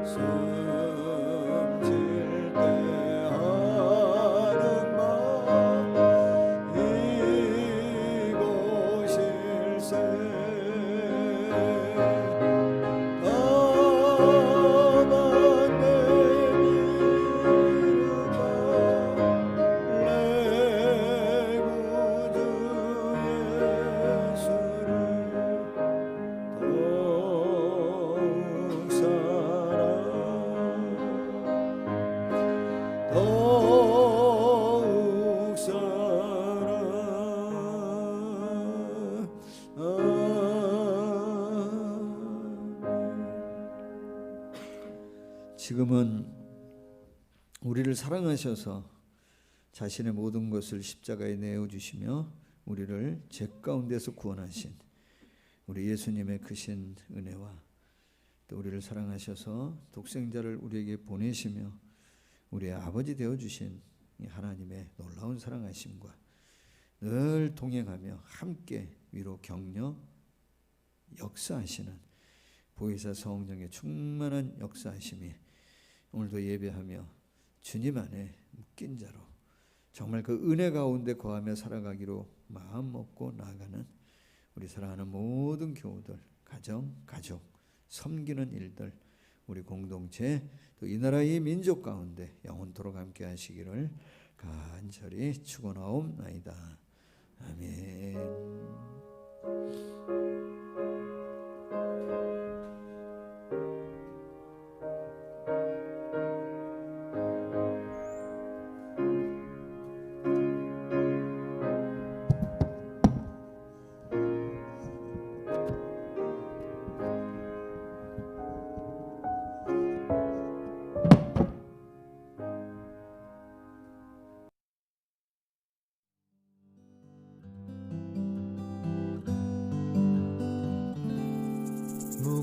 숨질 때 하는 말 이곳일세. 다만 내 믿음아 내 구주 예수를 더욱 사랑 더욱 사랑 지금은 우리를 사랑하셔서 자신의 모든 것을 십자가에 내어주시며 우리를 죄 가운데서 구원하신 우리 예수님의 크신 은혜와 또 우리를 사랑하셔서 독생자를 우리에게 보내시며 우리의 아버지 되어주신 이 하나님의 놀라운 사랑하심과 늘 동행하며 함께 위로 격려 역사하시는 보혜사 성령의 충만한 역사하심이 오늘도 예배하며 주님 안에 묶인 자로 정말 그 은혜 가운데 거하며 살아가기로 마음 먹고 나아가는 우리 사랑하는 모든 교우들, 가정, 가족, 섬기는 일들, 우리 공동체, 또 이 나라의 민족 가운데 영원토록 함께 하시기를 간절히 축원하옵나이다. 아멘.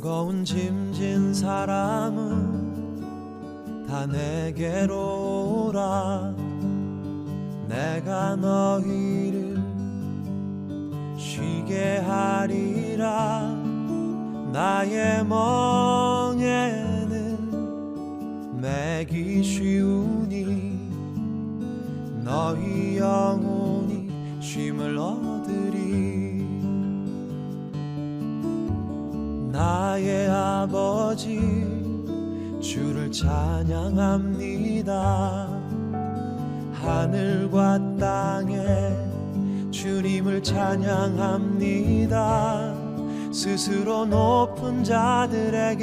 무거운 짐진 사람은 다 내게로 오라. 내가 너희를 쉬게 하리라. 나의 멍에는 매기 쉬우니 너희 영혼이 쉼을 얻으리. 나의 아버지 주를 찬양합니다. 하늘과 땅에 주님을 찬양합니다. 스스로 높은 자들에게